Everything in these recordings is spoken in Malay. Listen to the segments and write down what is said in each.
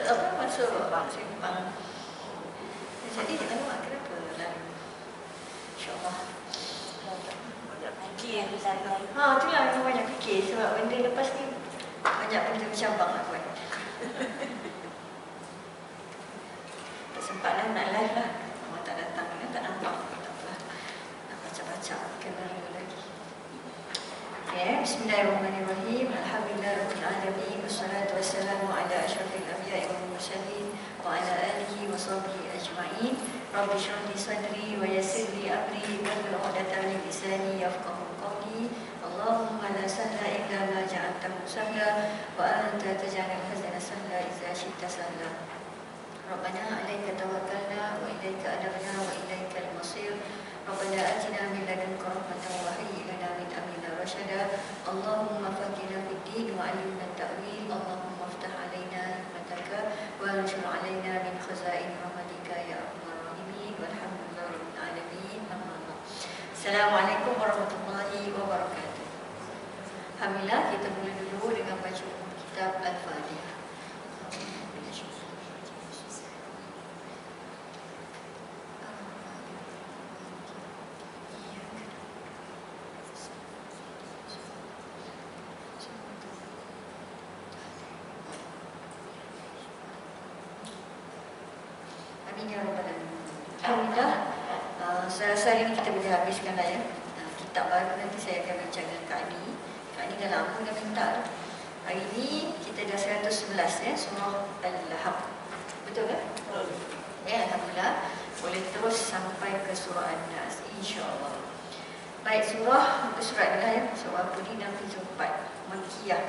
apa masuk simpang. Jadi alamak kenapa lari? InsyaAllah. Banyak fikir kita ni. Itulah memang banyak fikir sebab benda lepas ni banyak benda bercabang nak buat. Tak sempat lah nak live lah. Orang tak datang, tak nampak. Tak apalah. Nak baca-baca kamera lagi. Okay, bismillahirrahmanirrahim. Alhamdulillahirrahmanirrahim. Wassalatu wassalamu ala asyrafil anbiya'i wal mursalin wa ala alihi wa sahbihi ajma'in. Rabbi shrah li sadri wa yassir li amri wahlul 'uqdatam min lisani yafqahu qawli. Allahumma la sahla illa ma ja'altahu sahla wa anta taj'alul hazana sahla idza syi'ta sahla. Rabbana 'alaika tawakkalna wa ilaika anabna wa ilaikal masir. Rabbana atina min ladunka rahmatan wa hayyi lana min amrina rasyada. Allahumma faqihna fid din wa 'allimna at-ta'wil. Allahumma iftah 'alaina hikmataka wa anshur 'alaina min khazain rahmatika ya arhamar rahimin. Walhamdulillahirabbil alamin. Assalamualaikum warahmatullahi wabarakatuh. Alhamdulillah, kita mula dulu dengan baca kitab Al-Fatihah. Alhamdulillah, saya rasa hari ini kita boleh habiskan lah ya. Kitab baru nanti saya akan bincang dengan Kak Ani. Kak Ani dah lama dah minta tu. Hari ini kita dah 111 ya, surah Al-Lahab. Betul kan? Betul. Ya, Alhamdulillah. Boleh terus sampai ke surah An-Nas, insya-Allah. Baik, surah inilah ya, surah apa ni, 64 Makkiyah.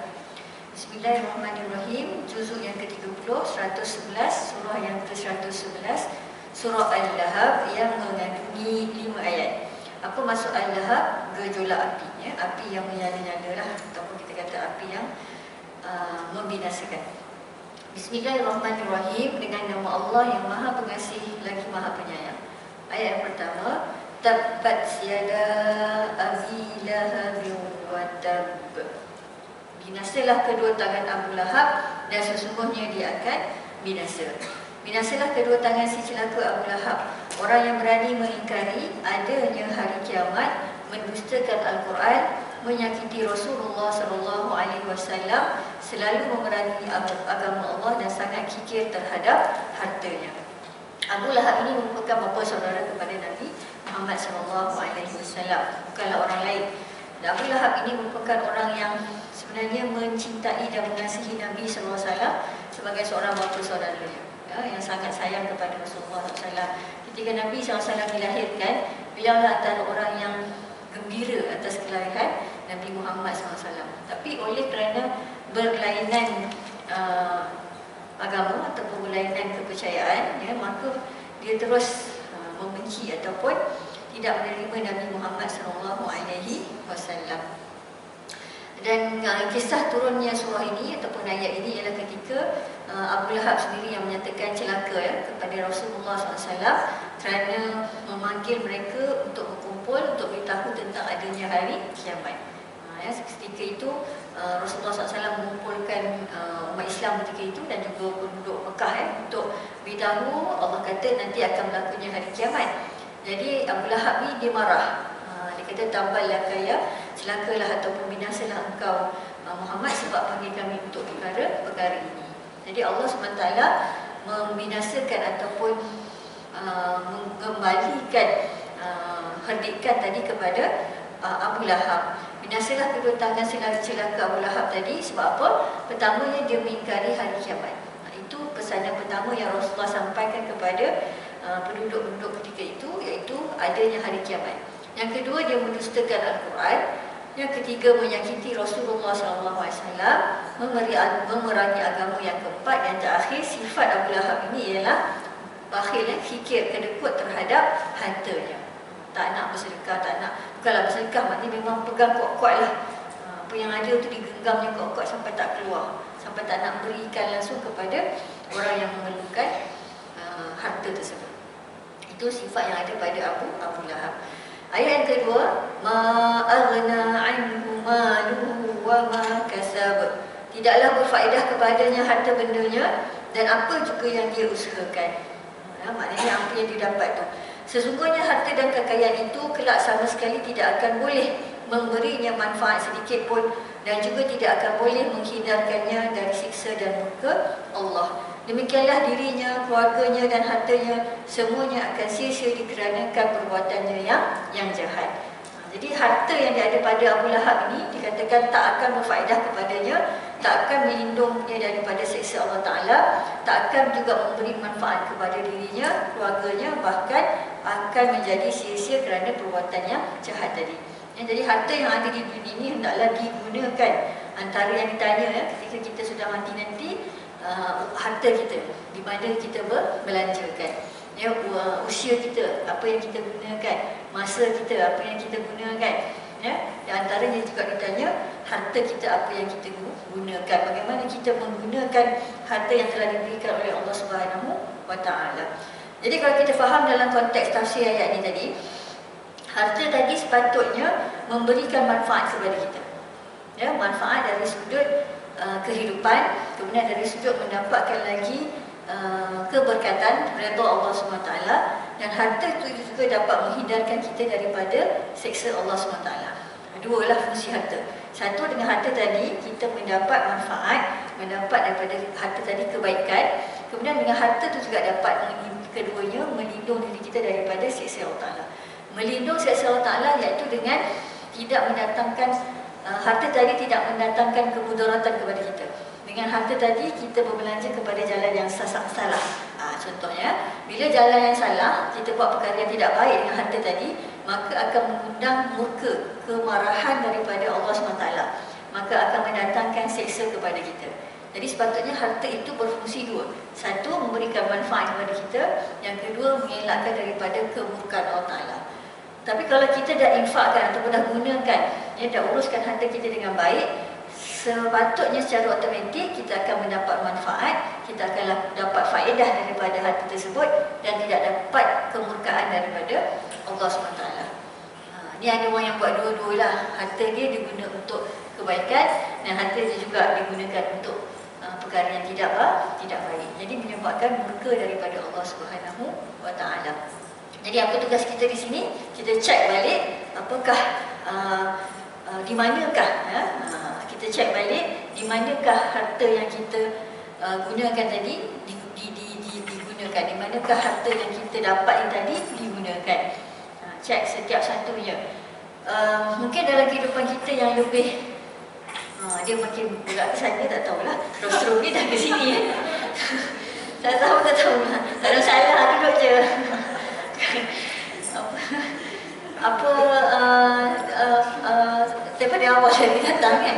Bismillahirrahmanirrahim. Juzuk yang ke-30, 111, surah yang ke-111, surah Al-Lahab yang mengandungi 5 ayat. Apa maksud Al-Lahab? Gejolak api ya, api yang menyala-nyala lah, ataupun kita kata api yang membinasakan. Bismillahirrahmanirrahim. Dengan nama Allah yang Maha Pengasih lagi Maha Penyayang. Ayat yang pertama, Tabbat yada Abi Lahab wa tab. Binasalah kedua tangan Abu Lahab dan sesungguhnya dia akan binasa. Binasalah kedua tangan si celaka Abu Lahab, orang yang berani mengingkari adanya hari kiamat, mendustakan Al-Quran, menyakiti Rasulullah SAW, selalu memerangi agama Allah dan sangat kikir terhadap hartanya. Abu Lahab ini merupakan bapa saudara kepada Nabi Muhammad SAW, bukanlah orang lain. Dan Abu Lahab ini merupakan orang yang sebenarnya mencintai dan mengasihi Nabi SAW sebagai seorang bapa saudaranya ya, yang sangat sayang kepada Rasulullah SAW. Ketika Nabi SAW dilahirkan, beliau antara orang yang gembira atas kelahiran Nabi Muhammad SAW. Tapi oleh kerana berlainan agama ataupun berlainan kepercayaan ya, maka dia terus membenci ataupun tidak menerima Nabi Muhammad SAW. Dan kisah turunnya surah ini ataupun ayat ini ialah ketika Abu Lahab sendiri yang menyatakan celaka ya, kepada Rasulullah SAW kerana memanggil mereka untuk berkumpul untuk beritahu tentang adanya hari kiamat. Ya, ketika itu Rasulullah SAW mengumpulkan umat Islam ketika itu dan juga penduduk Mekah ya, untuk beritahu Allah kata nanti akan berlakunya hari kiamat. Jadi Abu Lahab ni dia marah. Dia kata tabbalaka ya, celakalah ataupun binasalah engkau Muhammad sebab panggil kami untuk perkara ini. Jadi Allah SWT membinasakan ataupun mengembalikan herdikkan tadi kepada Abu Lahab. Binasalah kedua tangan celaka Abu Lahab tadi sebab apa? Pertamanya dia mengingkari hari kiamat. Itu pesanan pertama yang Rasulullah sampaikan kepada penduduk-penduduk ketika itu, iaitu adanya hari kiamat. Yang kedua, dia mendustakan Al-Quran. Yang ketiga, menyakiti Rasulullah SAW, memerangi agama. Yang keempat dan terakhir, sifat Abu Lahab ini ialah bakhil, fikir, kedekut terhadap hartanya. Tak nak bersedekah, bukanlah bersedekah, maknanya memang pegang kuat-kuat lah. Apa yang ada tu digenggamnya kuat-kuat sampai tak keluar, sampai tak nak berikan langsung kepada orang yang memerlukan harta tersebut. Itu sifat yang ada pada Abu Lahab. Ayat yang kedua, ma aghna anhu maluhu wa ma kasab. Tidaklah berfaedah kepadanya harta bendanya dan apa juga yang dia usahakan. Maknanya apa yang dia dapat tu. Sesungguhnya harta dan kekayaan itu kelak sama sekali tidak akan boleh memberinya manfaat sedikit pun dan juga tidak akan boleh menghindarkannya dari siksa dan murka Allah. Demikianlah dirinya, keluarganya dan hartanya semuanya akan sia-sia dikarenakan perbuatannya yang jahat. Jadi harta yang dia ada pada Abu Lahab ini dikatakan tak akan berfaedah kepadanya, tak akan melindunginya daripada siksa Allah Ta'ala, tak akan juga memberi manfaat kepada dirinya, keluarganya, bahkan akan menjadi sia-sia kerana perbuatan yang jahat tadi. Jadi harta yang ada di dunia ini hendaklah digunakan. Antara yang ditanya ketika kita sudah mati nanti, harta kita di mana kita belanjakan. Usia kita, apa yang kita gunakan, masa kita, apa yang kita gunakan. Di antaranya juga ditanya harta kita apa yang kita gunakan, bagaimana kita menggunakan harta yang telah diberikan oleh Allah Subhanahu wa Ta'ala. Jadi kalau kita faham dalam konteks tafsir ayat ini tadi, harta tadi sepatutnya memberikan manfaat kepada kita. Manfaat dari sudut kehidupan, kemudian dari sudut mendapatkan lagi keberkatan redha Allah SWT, dan harta itu juga dapat menghindarkan kita daripada siksa Allah SWT. Dua lah fungsi harta. Satu, dengan harta tadi kita mendapat manfaat, mendapat daripada harta tadi kebaikan. Kemudian dengan harta itu juga dapat keduanya melindungi diri kita daripada siksa Allah Ta'ala. Melindungi siksa Allah Ta'ala iaitu dengan tidak mendatangkan harta tadi tidak mendatangkan kemudaratan kepada kita. Dengan harta tadi kita berbelanja kepada jalan yang salah. Contohnya, bila jalan yang salah, kita buat perkara yang tidak baik dengan harta tadi, maka akan mengundang murka, kemarahan daripada Allah SWT. Maka akan mendatangkan seksa kepada kita. Jadi sepatutnya harta itu berfungsi dua. Satu, memberikan manfaat kepada kita. Yang kedua, mengelakkan daripada kemurkaan Allah Ta'ala. Tapi kalau kita dah infakkan ataupun dah gunakan, dah uruskan harta kita dengan baik, sepatutnya secara automatik kita akan mendapat manfaat, kita akan dapat faedah daripada harta tersebut dan tidak dapat kemurkaan daripada Allah SWT. Ni ada orang yang buat dua-dua lah. Harta dia diguna untuk kebaikan dan harta dia juga digunakan untuk perkara yang tidak baik. Jadi menyebabkan murka daripada Allah SWT. Jadi apa tugas kita di sini? Kita cek balik apakah di manakah kita cek balik di manakah harta yang kita gunakan tadi digunakan, di manakah harta yang kita dapat yang tadi digunakan. Cek setiap satunya. Mungkin dalam kehidupan kita yang lebih dia makin berat ke sana, tak tahulah. Terus ni dah ke sini tak tahulah. Tak ada salah, duduk je. Daripada awal saya datang kan,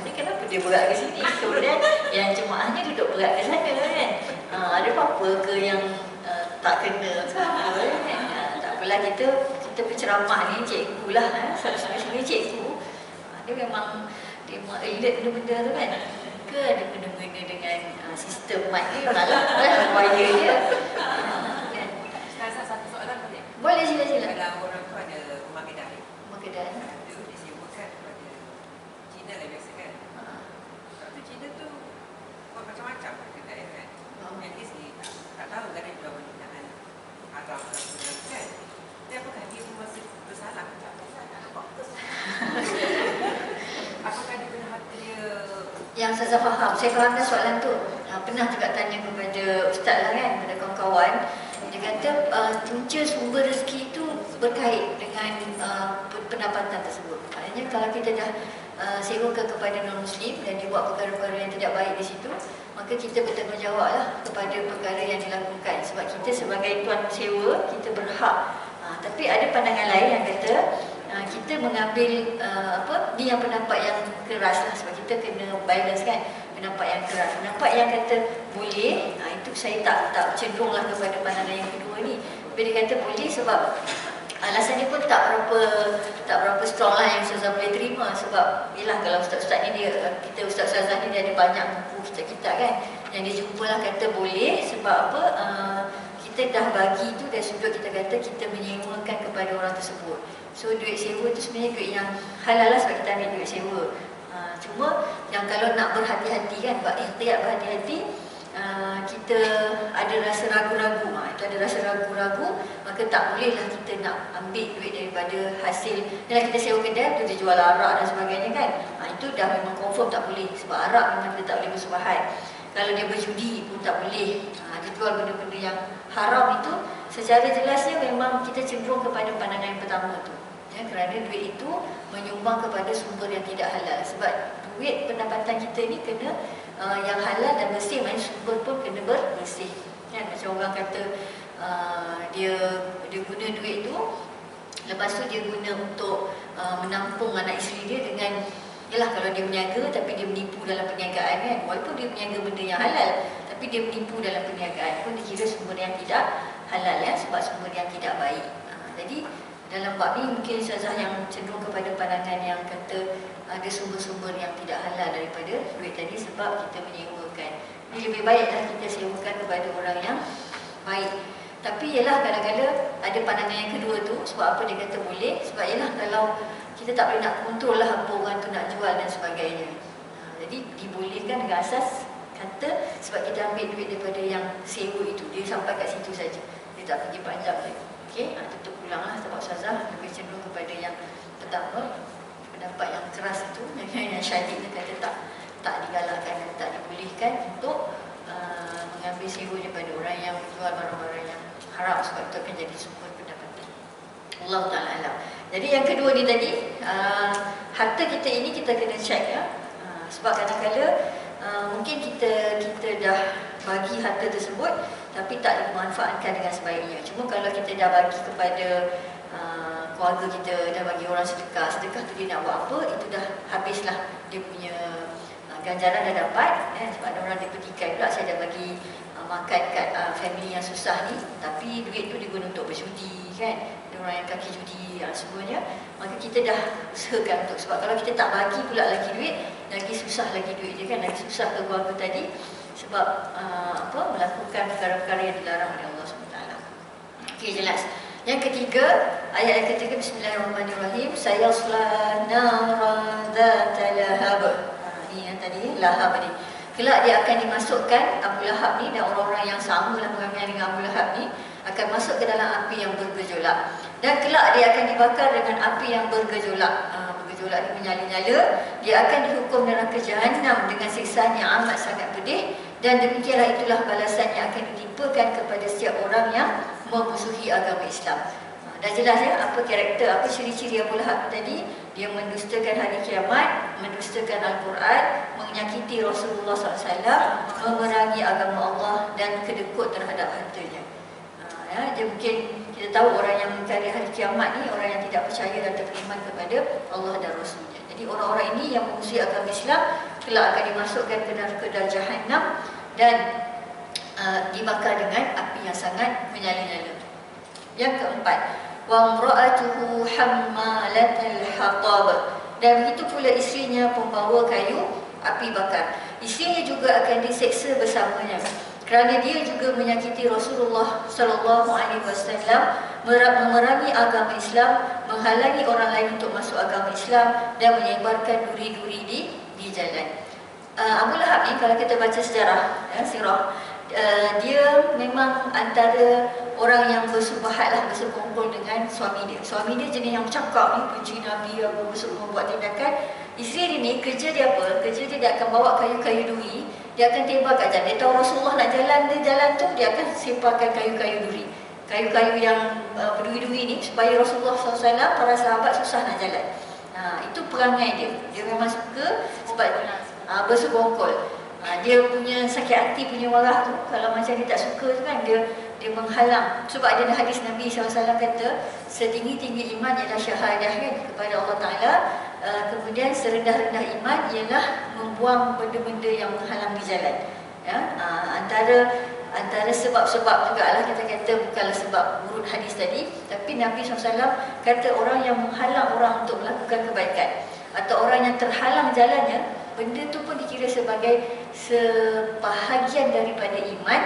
ni kenapa dia berat ke sini, kemudian yang jemaahnya duduk berat ke sana kan. Ada apa-apa ke yang tak kena kan? Tak apalah, kita berceramah ni cikgu lah, sebenarnya cikgu dia memang elite benda-benda tu kan. Ke ada kena-kena dengan sistem mat ni, malah bahaya dia. Satu soalan boleh? Boleh, sila. Kalau orang tu ada rumah kedai, itu disewakan kepada Cina lah biasa kan. Tapi Cina tu buat macam-macam kedai kan. At least dia tak tahu kan dia jual penggunaan haram kan. Tapi apakah dia tu masih bersalah? Apakah dia guna harta dia? Yang saya faham, saya fahamkan soalan tu. Pernah juga tanya kepada ustaz lah kan, kepada kawan-kawan. Dia kata punca sumber rezeki itu berkait dengan pendapatan tersebut. Maknanya kalau kita dah sewakan kepada non-Muslim dan dia buat perkara-perkara yang tidak baik di situ, maka kita bertanggungjawablah kepada perkara yang dilakukan. Sebab kita sebagai tuan sewa, kita berhak. Tapi ada pandangan lain yang kata kita mengambil ni yang pendapat yang keras lah, sebab kita kena balance kan, pendapat yang keras. Pendapat yang kata boleh, itu saya tak cenderunglah kepada pandangan yang kedua ni. Tapi dia kata boleh sebab alasan dia pun tak berapa strong lah yang Ustazah boleh terima. Sebab yelah, kalau ustaz-ustaz ni kita ustaz-ustazah ni dia ada banyak buku kita kan, yang dia jumpalah kata boleh sebab apa, kita dah bagi tu dari sudut kita kata kita menyewakan kepada orang tersebut. So duit sewa tu sebenarnya duit yang halal lah, sebab kita ambil duit sewa. Cuma yang kalau nak berhati-hati kan, buat ikhtiar berhati-hati, kita ada rasa ragu-ragu, itu ada rasa ragu-ragu, maka tak bolehlah kita nak ambil duit daripada hasil. Kalau kita sewa kedai, kita jual arak dan sebagainya kan, itu dah memang confirm tak boleh, sebab arak memang kita tak boleh bersubahat. Kalau dia berjudi pun tak boleh, dia jual benda-benda yang haram itu, secara jelasnya memang kita cenderung kepada pandangan yang pertama tu. Kerana duit itu menyumbang kepada sumber yang tidak halal. Sebab duit pendapatan kita ni kena yang halal dan bersih, maksudnya sumber pun kena bersih. Macam orang kata dia guna duit tu, lepas tu dia guna untuk menampung anak isteri dia dengan, yalah kalau dia berniaga tapi dia menipu dalam perniagaan kan, walaupun dia berniaga benda yang halal tapi dia menipu dalam perniagaan pun dikira sumber yang tidak halal, sebab sumber yang tidak baik. Jadi dalam bab ni mungkin Ustazah yang cenderung kepada pandangan yang kata ada sumber-sumber yang tidak halal daripada duit tadi, sebab kita menyewakan. Ini lebih baiklah kita sewakan kepada orang yang baik. Tapi ialah kadang-kadang ada pandangan yang kedua tu. Sebab apa dia kata boleh? Sebab ialah kalau kita tak boleh nak kontrol lah apa orang tu nak jual dan sebagainya. Jadi dibolehkan dengan asas kata sebab kita ambil duit daripada yang sewa itu, dia sampai kat situ saja, dia tak pergi panjang lagi. Okey, tutup ulanglah sebab Ustazah lebih cenderung kepada yang pertama, pendapat yang keras itu, yang syadid ni kata tak digalakkan dan tak dibolehkan untuk mengambil sewa daripada orang yang menjual barang-barang yang haram, sebab itu akan jadi sumber pendapatan. Allah Ta'ala alam. Jadi yang kedua ni tadi, harta kita ini kita kena check ya. Sebab kadang-kadang mungkin kita dah bagi harta tersebut tapi tak dimanfaatkan dengan sebaiknya. Cuma kalau kita dah bagi kepada keluarga kita, dah bagi orang sedekah tu dia nak buat apa, itu dah habislah dia punya ganjaran dah dapat. Sebab ada orang dia petikai pula, saya dah bagi makan kat family yang susah ni, tapi duit tu digunakan untuk berjudi kan, ada orang yang kaki judi semuanya, maka kita dah usahakan untuk, sebab kalau kita tak bagi pula lagi duit, lagi susah lagi duit dia kan, lagi susah ke keluarga tadi, sebab melakukan perkara-perkara yang dilarang oleh Allah SWT. Okey, jelas. Yang ketiga, ayat yang ketiga, Bismillahirrahmanirrahim, sayasla naran dzata lahab. Ini yang tadi lahab ni. Kelak dia akan dimasukkan, Abu Lahab ni dan orang-orang yang sama lah perangai dengan Abu Lahab ni akan masuk ke dalam api yang bergejolak. Dan kelak dia akan dibakar dengan api yang bergejolak. Bergejolak ni menyala-nyala. Dia akan dihukum neraka Jahannam dengan siksaan yang amat sangat pedih. Dan demikianlah itulah balasan yang akan ditimpakan kepada setiap orang yang memusuhi agama Islam. Dah jelas ya apa karakter, apa ciri-ciri Abu Lahab tadi. Dia mendustakan hari kiamat, mendustakan Al-Quran, menyakiti Rasulullah SAW, memerangi agama Allah dan kedekut terhadap hartanya. Dia mungkin kita tahu orang yang mengingkari hari kiamat ni orang yang tidak percaya dan tak beriman kepada Allah dan Rasulnya. Jadi orang-orang ini yang memusuhi agama Islam kelak akan dimasukkan ke neraka dan Jahannam dan dibakar dengan api yang sangat menyala-nyala. Yang keempat, wa imra'atuhu hammalatal hatab, dan begitu pula isterinya pembawa kayu api bakar. Isterinya juga akan diseksa bersamanya kerana dia juga menyakiti Rasulullah sallallahu alaihi wasallam, memerangi agama Islam, menghalangi orang lain untuk masuk agama Islam dan menyebarkan duri-duri di jalan. Abu Lahab ni kalau kita baca sejarah sirah, dia memang antara orang yang bersubahat lah, bersekongkol dengan suami dia. Suami dia jenis yang cakap ni, benci Nabi, membuat tindakan. Isteri dia ni, kerja dia apa? Kerja dia akan bawa kayu-kayu duri, dia akan tembak kat jalan. Dia tahu Rasulullah nak jalan, dia jalan tu, dia akan separkan kayu-kayu duri. Kayu-kayu yang berduri-duri ni, supaya Rasulullah SAW, para sahabat susah nak jalan. Itu perangai dia. Dia memang suka sebab bersekongkol. Dia punya sakit hati, punya marah tu, kalau macam dia tak suka tu kan, dia menghalang. Sebab ada hadis Nabi SAW kata, setinggi-tinggi iman ialah syahadah kan kepada Allah Ta'ala, kemudian serendah-rendah iman ialah membuang benda-benda yang menghalang di jalan. Antara sebab-sebab jugalah kita kata, bukanlah sebab urut hadis tadi, tapi Nabi SAW kata orang yang menghalang orang untuk melakukan kebaikan atau orang yang terhalang jalannya, benda tu pun dikira sebagai sebahagian daripada iman.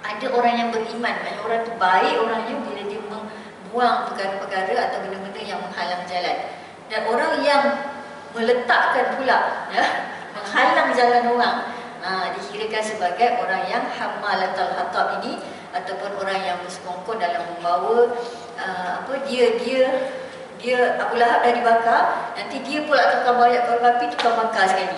Ada orang yang beriman, maknanya orang tu baik orangnya bila dia membuang perkara-perkara atau benda-benda yang menghalang jalan. Dan orang yang meletakkan pula menghalang jalan orang, dikirakan sebagai orang yang hammalatul hatab ini, ataupun orang yang bersekongkol dalam membawa dia Abu Lahab dah dibakar, nanti dia pula tukar bawa korban api, tukar bakar sekali.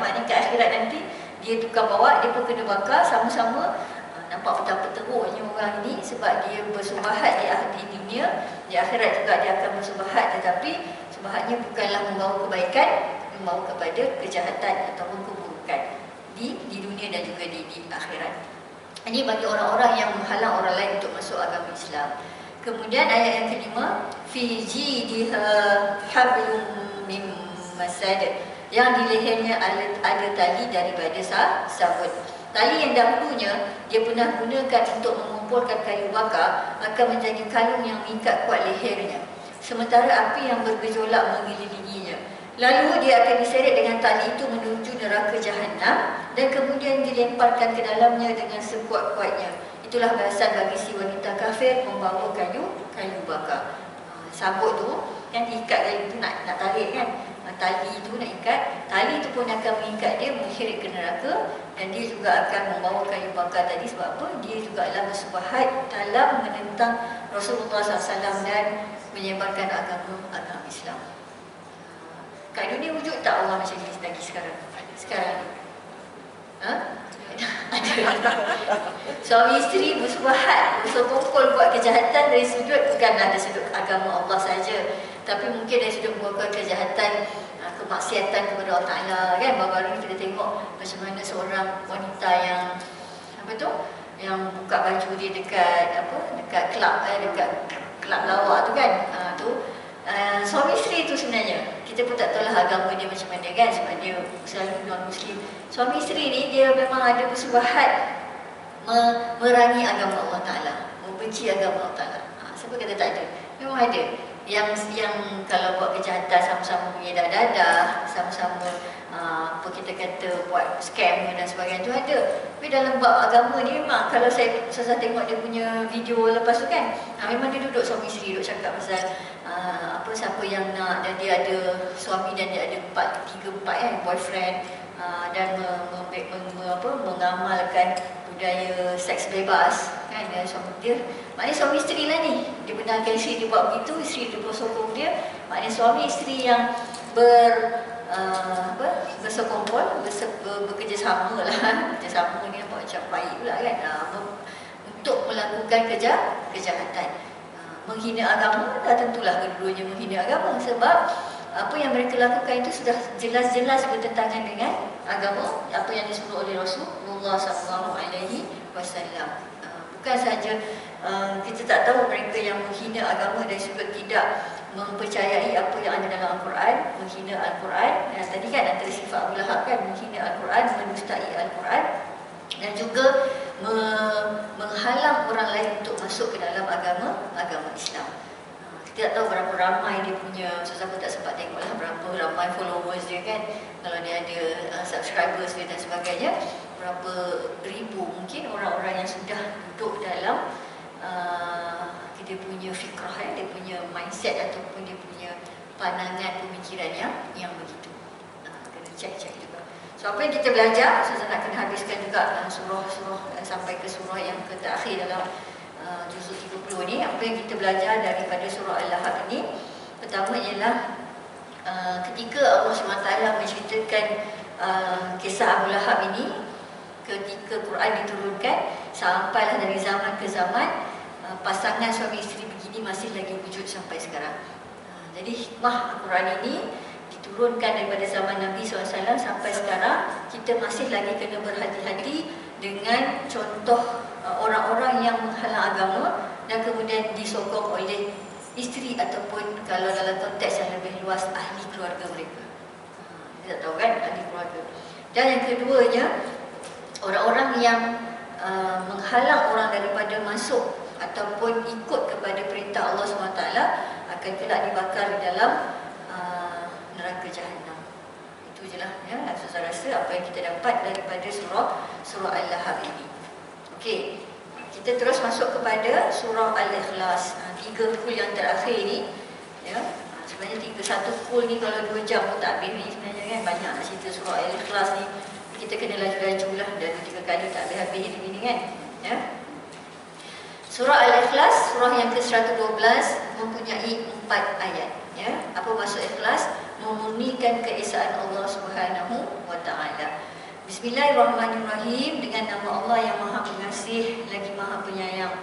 Maknanya ke akhirat nanti dia tukar bawa, dia pun kena bakar sama-sama. Nampak betapa teruknya orang ini sebab dia bersubahat di dunia, di akhirat juga dia akan bersubahat, tetapi subahatnya bukanlah membawa kebaikan, membawa kepada kejahatan ataupun keburukan di dunia dan juga di akhirat. Ini bagi orang-orang yang menghalang orang lain untuk masuk agama Islam. Kemudian ayat yang kelima, fi jidha hablum min masad, yang di lehernya ada tali daripada sabut. Tali yang dahulunya dia pernah gunakan untuk mengumpulkan kayu bakar akan menjadi kalung yang mengikat kuat lehernya, sementara api yang bergejolak mengelilinginya. Lalu dia akan diseret dengan tali itu menuju neraka Jahannam dan kemudian dilemparkan ke dalamnya dengan sekuat-kuatnya. Itulah balasan bagi si wanita kafir membawa kayu bakar. Sabut tu kan diikat kayu tu nak tarik kan. Tali itu nak ikat, tali itu pun akan mengikat dia mengheret ke neraka, dan dia juga akan membawa kayu bakar tadi. Sebab apa? Dia juga adalah bersubahat dalam menentang Rasulullah SAW dan menyebarkan agama Islam. Kat dunia wujud tak orang macam ni lagi sekarang? Sekarang ni ada. Suami isteri bersubahat, bersokongkol buat kejahatan dari sudut, bukanlah dari sudut agama Allah saja, tapi mungkin dari sudut membuat kejahatan, kemaksiatan kepada Allah Ta'ala kan. Baru-baru kita tengok macam mana seorang wanita yang yang buka baju dia dekat kelab lawak tu kan. Suami isteri tu sebenarnya kita pun tak tahulah agama dia macam mana kan, sebab dia selalu non-Muslim. Suami isteri ni dia memang ada bersubahat merangi agama Allah Ta'ala, membenci agama Allah Ta'ala. Siapa kata tak ada? Memang ada yang kalau buat kejahatan sama-sama punya dadah, sama-sama kita kata buat scam dan sebagainya tu ada. Tapi dalam bab agama ni memang kalau saya tengok dia punya video lepas tu kan, memang dia duduk suami isteri duduk cakap pasal siapa yang nak, dan dia ada suami dan dia ada 3-4 kan boyfriend, dan mengamalkan budaya seks bebas kan. Suami dia, maknanya suami isteri lah ni, dia benarkan isteri dia buat begitu, isteri dia bersokong dia. Maknanya suami isteri yang bersekongkol, bekerjasama lah. Kerjasama ni nampak macam baik pula kan, untuk melakukan kejahatan, menghina agama. Dah tentulah kedua-duanya menghina agama, sebab apa yang mereka lakukan itu sudah jelas-jelas bertentangan dengan agama, apa yang disuruh oleh Rasulullah SAW. Bukan saja kita tak tahu mereka yang menghina agama dari sudut tidak mempercayai apa yang ada dalam Al-Quran, menghina Al-Quran. Tadi kan antara sifat Abu Lahab kan, menghina Al-Quran, mendustai Al-Quran, dan juga menghalang orang lain untuk masuk ke dalam agama Islam. Kita tak tahu berapa ramai dia punya, aku tak sempat tengok lah berapa ramai followers dia kan, kalau dia ada subscribers dia dan sebagainya, berapa ribu mungkin orang-orang yang sudah duduk dalam dia punya fikrah, dia punya mindset ataupun dia punya pandangan pemikiran yang begitu. Kena cek juga. So apa yang kita belajar, saya nak kena habiskan juga surah sampai ke surah yang terakhir dalam juzuk 30 ni. Apa yang kita belajar daripada surah Al-Lahab ini, pertama ialah ketika Allah SWT menceritakan kisah Abu Lahab ini, ketika Quran diturunkan, sampailah dari zaman ke zaman, pasangan suami isteri begini masih lagi wujud sampai sekarang. Jadi hikmah Al-Quran ini diturunkan daripada zaman Nabi SAW sampai sekarang. Kita masih lagi kena berhati-hati dengan contoh orang-orang yang menghalang agama dan kemudian disokong oleh isteri ataupun kalau dalam konteks yang lebih luas, ahli keluarga mereka. Kita tak tahu kan, ahli keluarga. Dan yang keduanya, orang-orang yang menghalang orang daripada masuk ataupun ikut kepada perintah Allah SWT akan kelak dibakar di dalam neraka Jahannam. Itu je lah ya, saya rasa apa yang kita dapat daripada surah Al-Lahab ini. Okey, kita terus masuk kepada surah Al-Ikhlas. 3 full yang terakhir ni ya. Sebenarnya 1 full ni kalau 2 jam pun tak habis ni sebenarnya kan. Banyak nak cerita surah Al-Ikhlas ni. Kita kena laju-laju lah, dan 3 kali tak habis-habis ini kan. Ya. Surah Al-Ikhlas, surah yang ke-112, mempunyai 4 ayat. Ya. Apa maksud ikhlas? Memurnikan keesaan Allah Subhanahu wa taala. Bismillahirrahmanirrahim, dengan nama Allah yang Maha Pengasih lagi Maha Penyayang.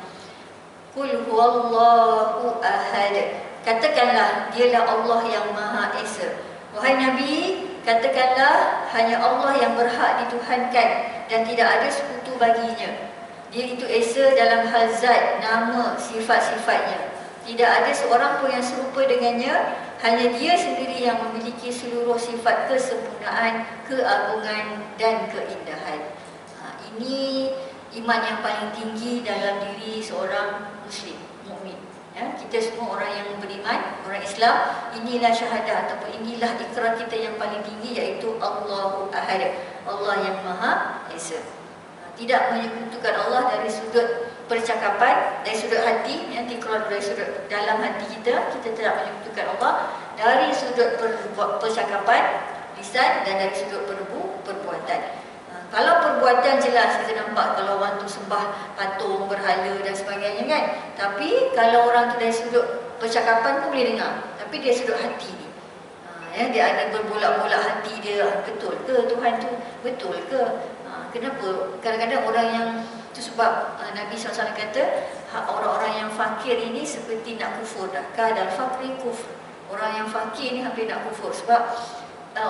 Qul huwallahu ahad. Katakanlah, dialah Allah yang Maha Esa. Wahai Nabi, katakanlah, hanya Allah yang berhak dituhankan dan tidak ada sekutu baginya. Dia itu Esa dalam hal zat, nama, sifat-sifatnya. Tidak ada seorang pun yang serupa dengannya. Hanya dia sendiri yang memiliki seluruh sifat kesempurnaan, keagungan dan keindahan. Ini iman yang paling tinggi dalam diri seorang Muslim, mukmin. Ya, kita semua orang yang beriman, orang Islam, inilah syahadah ataupun inilah ikrar kita yang paling tinggi, iaitu Allahu Ahad, Allah yang Maha Esa. Tidak menyekutukan Allah dari sudut percakapan, dari sudut hati, nanti keluar dari sudut dalam hati kita tidak menyekutukan Allah. Dari sudut percakapan, lisan, dan dari sudut perbuatan. Kalau perbuatan jelas kita nampak, kalau orang tu sembah patung, berhala dan sebagainya kan. Tapi kalau orang tu dari sudut percakapan pun boleh dengar, tapi dari sudut hati ni, ya, dia ada berbolak-bolak hati dia, betul ke Tuhan tu, betul ke? Kenapa? Kadang-kadang orang yang itu sebab Nabi SAW kata orang-orang yang fakir ini seperti nak kufur dah. Kadal fakri kufur. Orang yang fakir ni hampir nak kufur. Sebab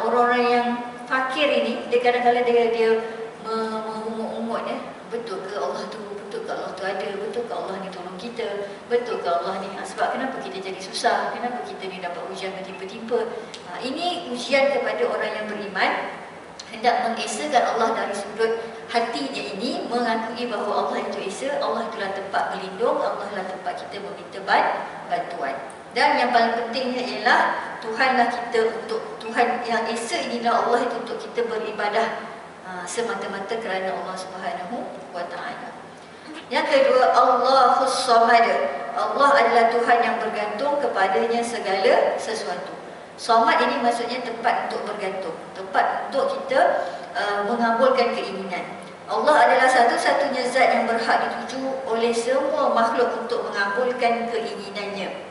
orang-orang yang fakir ini, dia kadang-kadang dia mengungut-ungut ya. Betul ke Allah tu? Betul ke Allah tu ada? Betul ke Allah ni tolong kita? Betul ke Allah ni? Sebab kenapa kita jadi susah? Kenapa kita ni dapat ujian bertimpa-timpa? Ini ujian kepada orang yang beriman, hendak mengesakan Allah dari sudut hatinya ini, mengakui bahawa Allah itu Esa, Allah itulah tempat berlindung, Allah itulah tempat kita meminta bantuan. Dan yang paling pentingnya ialah Tuhanlah kita, untuk Tuhan yang Esa inilah Allah itu untuk kita beribadah semata-mata kerana Allah Subhanahu wa taala. Yang kedua, Allahus Samad. Allah adalah Tuhan yang bergantung kepadanya segala sesuatu. Samad ini maksudnya tempat untuk bergantung, tempat untuk kita mengabulkan keinginan. Allah adalah satu-satunya zat yang berhak dituju oleh semua makhluk untuk mengabulkan keinginannya.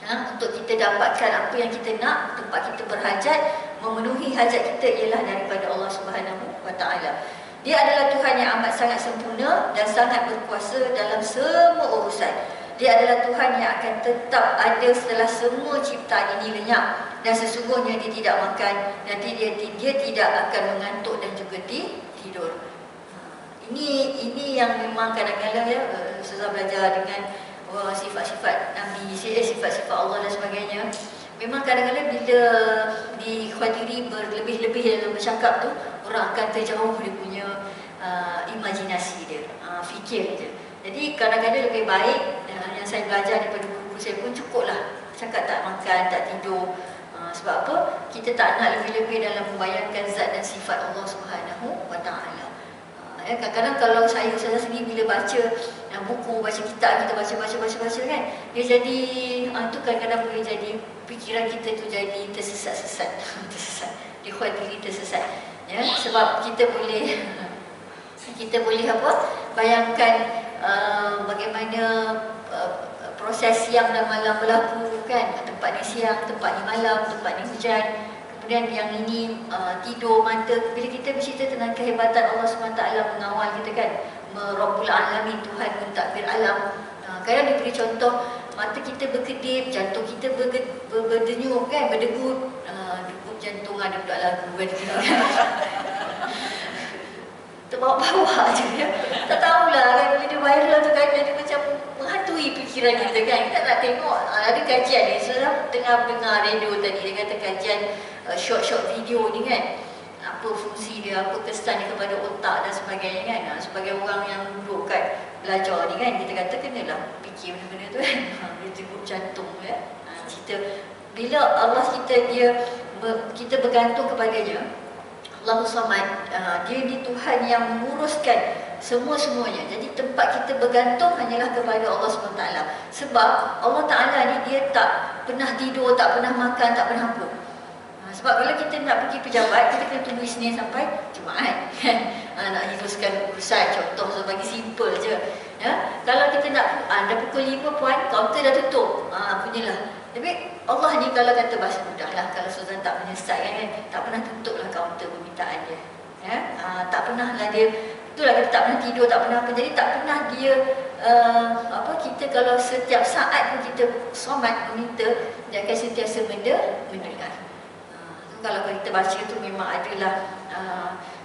Untuk kita dapatkan apa yang kita nak, tempat kita berhajat, memenuhi hajat kita ialah daripada Allah Subhanahu wa taala. Dia adalah Tuhan yang amat sangat sempurna dan sangat berkuasa dalam semua urusan. Dia adalah Tuhan yang akan tetap ada setelah semua ciptaan ini lenyap. Dan sesungguhnya dia tidak makan, dan dia tidak akan mengantuk dan juga tidur. Ini yang memang kadang-kadang ya, saya belajar dengan sifat-sifat Nabi, sifat-sifat Allah dan sebagainya. Memang kadang-kadang bila dikhawatiri berlebih-lebih dalam bercakap tu, orang akan terjauh dia punya imajinasi dia, fikir dia. Jadi kadang-kadang lebih baik, yang saya belajar daripada guru saya pun, cukuplah cakap tak makan, tak tidur. Sebab apa? Kita tak nak lebih-lebih dalam membayangkan zat dan sifat Allah Subhanahu wa taala. Kadang-kadang kalau saya sendiri bila baca buku, baca kitab, kita baca kan, dia jadi tu kadang-kadang boleh jadi fikiran kita tu jadi tersesat-sesat. Dikhawatiri tersesat. Ya, sebab kita boleh apa? Bayangkan bagaimana proses siang dan malam berlaku kan. Tempat ni siang, tempat ni malam, tempat ni hujan. Kemudian yang ini tidur mata. Bila kita bercerita tentang kehebatan Allah SWT mengawal kita kan, Rabbul Alamin, Tuhan mentadbir alam. Kadang diberi contoh, mata kita berkedip, jantung kita berdenyut kan, berdegup. Degup jantung ada budak lagu kan. Terbawa-bawa je ya. Tak tahulah kan, bila dia viral tu kan, dia macam menghantui fikiran kita kan. Kita nak tengok, ada kajian ni, saya tengah dengar radio tadi, dia kata kajian short video ni kan, apa fungsi dia, apa kesan dia kepada otak dan sebagainya kan. Sebagai orang yang duduk kat belajar ni kan, kita kata kenalah fikir benda-benda tu kan. Dia degup jantung ya. Cerita bila Allah kita bergantung kepadanya, Allah Samad, dia ni Tuhan yang menguruskan semua-semuanya. Jadi tempat kita bergantung hanyalah kepada Allah SWT. Sebab Allah Ta'ala ni dia tak pernah tidur, tak pernah makan, tak pernah apa. Sebab kalau kita nak pergi pejabat, kita kena tunggu Isnin sampai Jumaat kan. Nak hiruskan urusan, contoh so bagi simple je. Ya, kalau kita nak dah pukul 5 puan, kaunter dah tutup. Punyalah. Tapi Allah ni kalau kata bahasa mudah lah, kalau Suzan tak menyesatkan kan, tak pernah tutup lah kaunter permintaan dia. Ya, tak pernah lah dia, itulah kita tak pernah tidur, tak pernah apa. Jadi tak pernah dia kita kalau setiap saat pun kita somat meminta, dia akan sentiasa mendengar. Kalau kita baca tu memang adalah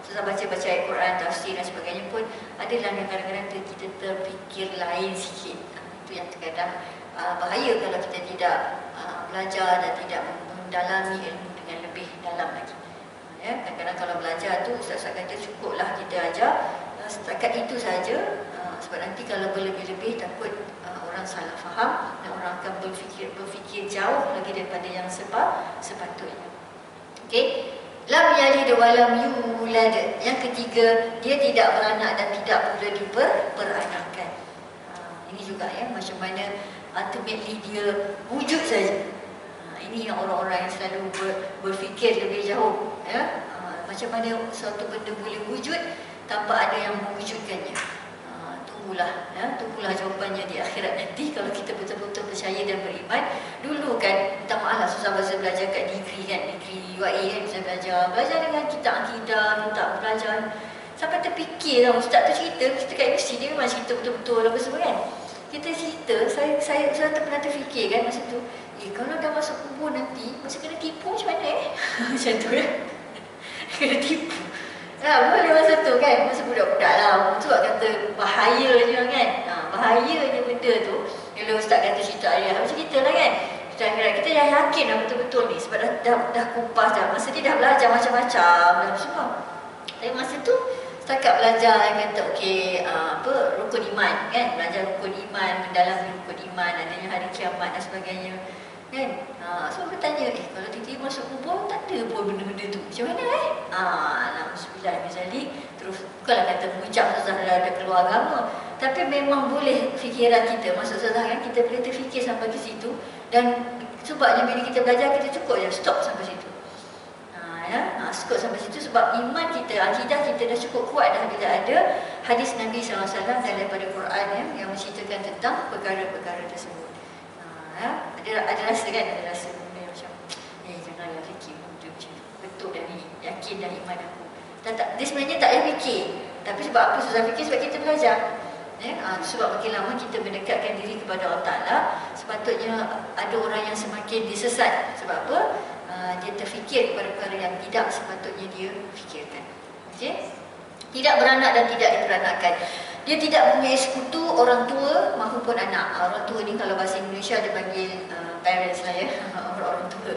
susah baca ayat Quran, tafsir dan sebagainya pun adalah yang kadang-kadang kita terfikir lain sikit. Itu yang terkadang bahaya kalau kita tidak belajar dan tidak mendalami ilmu dengan lebih dalam lagi. Ya, kadang-kadang kalau belajar tu ustaz kata cukuplah kita ajar setakat itu saja, sebab nanti kalau berlebih-lebih takut orang salah faham dan orang akan berfikir jauh lagi daripada yang sepatutnya. Okey, lam yalid wa lam yulad. Yang ketiga, dia tidak beranak dan tidak pula diperanakkan. Ini juga ya, macam mana ultimately dia wujud saja. Ini yang orang-orang yang selalu berfikir lebih jauh ya. Macam mana suatu benda boleh wujud tanpa ada yang mewujudkannya. Tunggulah jawapannya di akhirat nanti kalau kita betul-betul percaya dan beriman. Dulu kan, minta maaf lah, susah bahasa belajar kat degree kan, degree UAE kan, bisa belajar dengan kitab akidah, minta belajar sampai terfikir tau, ustaz tu cerita kat universiti, dia memang cerita betul-betul apa semua kan. Kita cerita, saya pernah terfikir kan masa tu, kalau dah masuk kubur nanti, macam kena tipu macam mana macam tu ya. Kena tipu. Boleh masa tu kan, masa budak-budak lah. Tu kata bahayanya kan. Bahayanya benda tu. Kalau ustaz kata cerita ayah, macam kita lah kan. Kita dah yakin dah betul-betul ni. Sebab dah kupas dah. Masa dia dah belajar macam-macam dah semua. Tapi masa tu, setakat belajar yang kata okey, rukun iman kan. Belajar rukun iman, mendalami rukun iman, adanya hari kiamat dan sebagainya. Kan? So bertanya, kalau tiba-tiba masuk kubur, tak ada pun benda-benda tu. Macam mana Alhamdulillah misalnya, terus bukanlah kata mengucap susah ada keluar agama, tapi memang boleh fikiran kita, maksud susah kan, kita boleh terfikir sampai ke situ. Dan sebabnya bila kita belajar, kita cukup je stop sampai situ. Cukup sampai situ sebab iman kita, akidah kita dah cukup kuat dah bila ada hadis Nabi SAW daripada Quran yang menceritakan tentang perkara-perkara tersebut. Ada rasa kan, ada rasa benda macam janganlah fikir benda macam betul dah ni, yakin dah iman aku. Dia sebenarnya tak payah fikir, tapi sebab apa susah fikir? Sebab kita belajar. Sebab makin lama kita mendekatkan diri kepada Allah Ta'ala, sepatutnya ada orang yang semakin disesat. Sebab apa? Dia terfikir kepada perkara yang tidak sepatutnya dia fikirkan. Okay? Tidak beranak dan tidak diperanakkan. Dia tidak mempunyai sekutu orang tua maupun anak. Orang tua ni kalau bahasa Indonesia dia panggil parents lah ya, orang tua.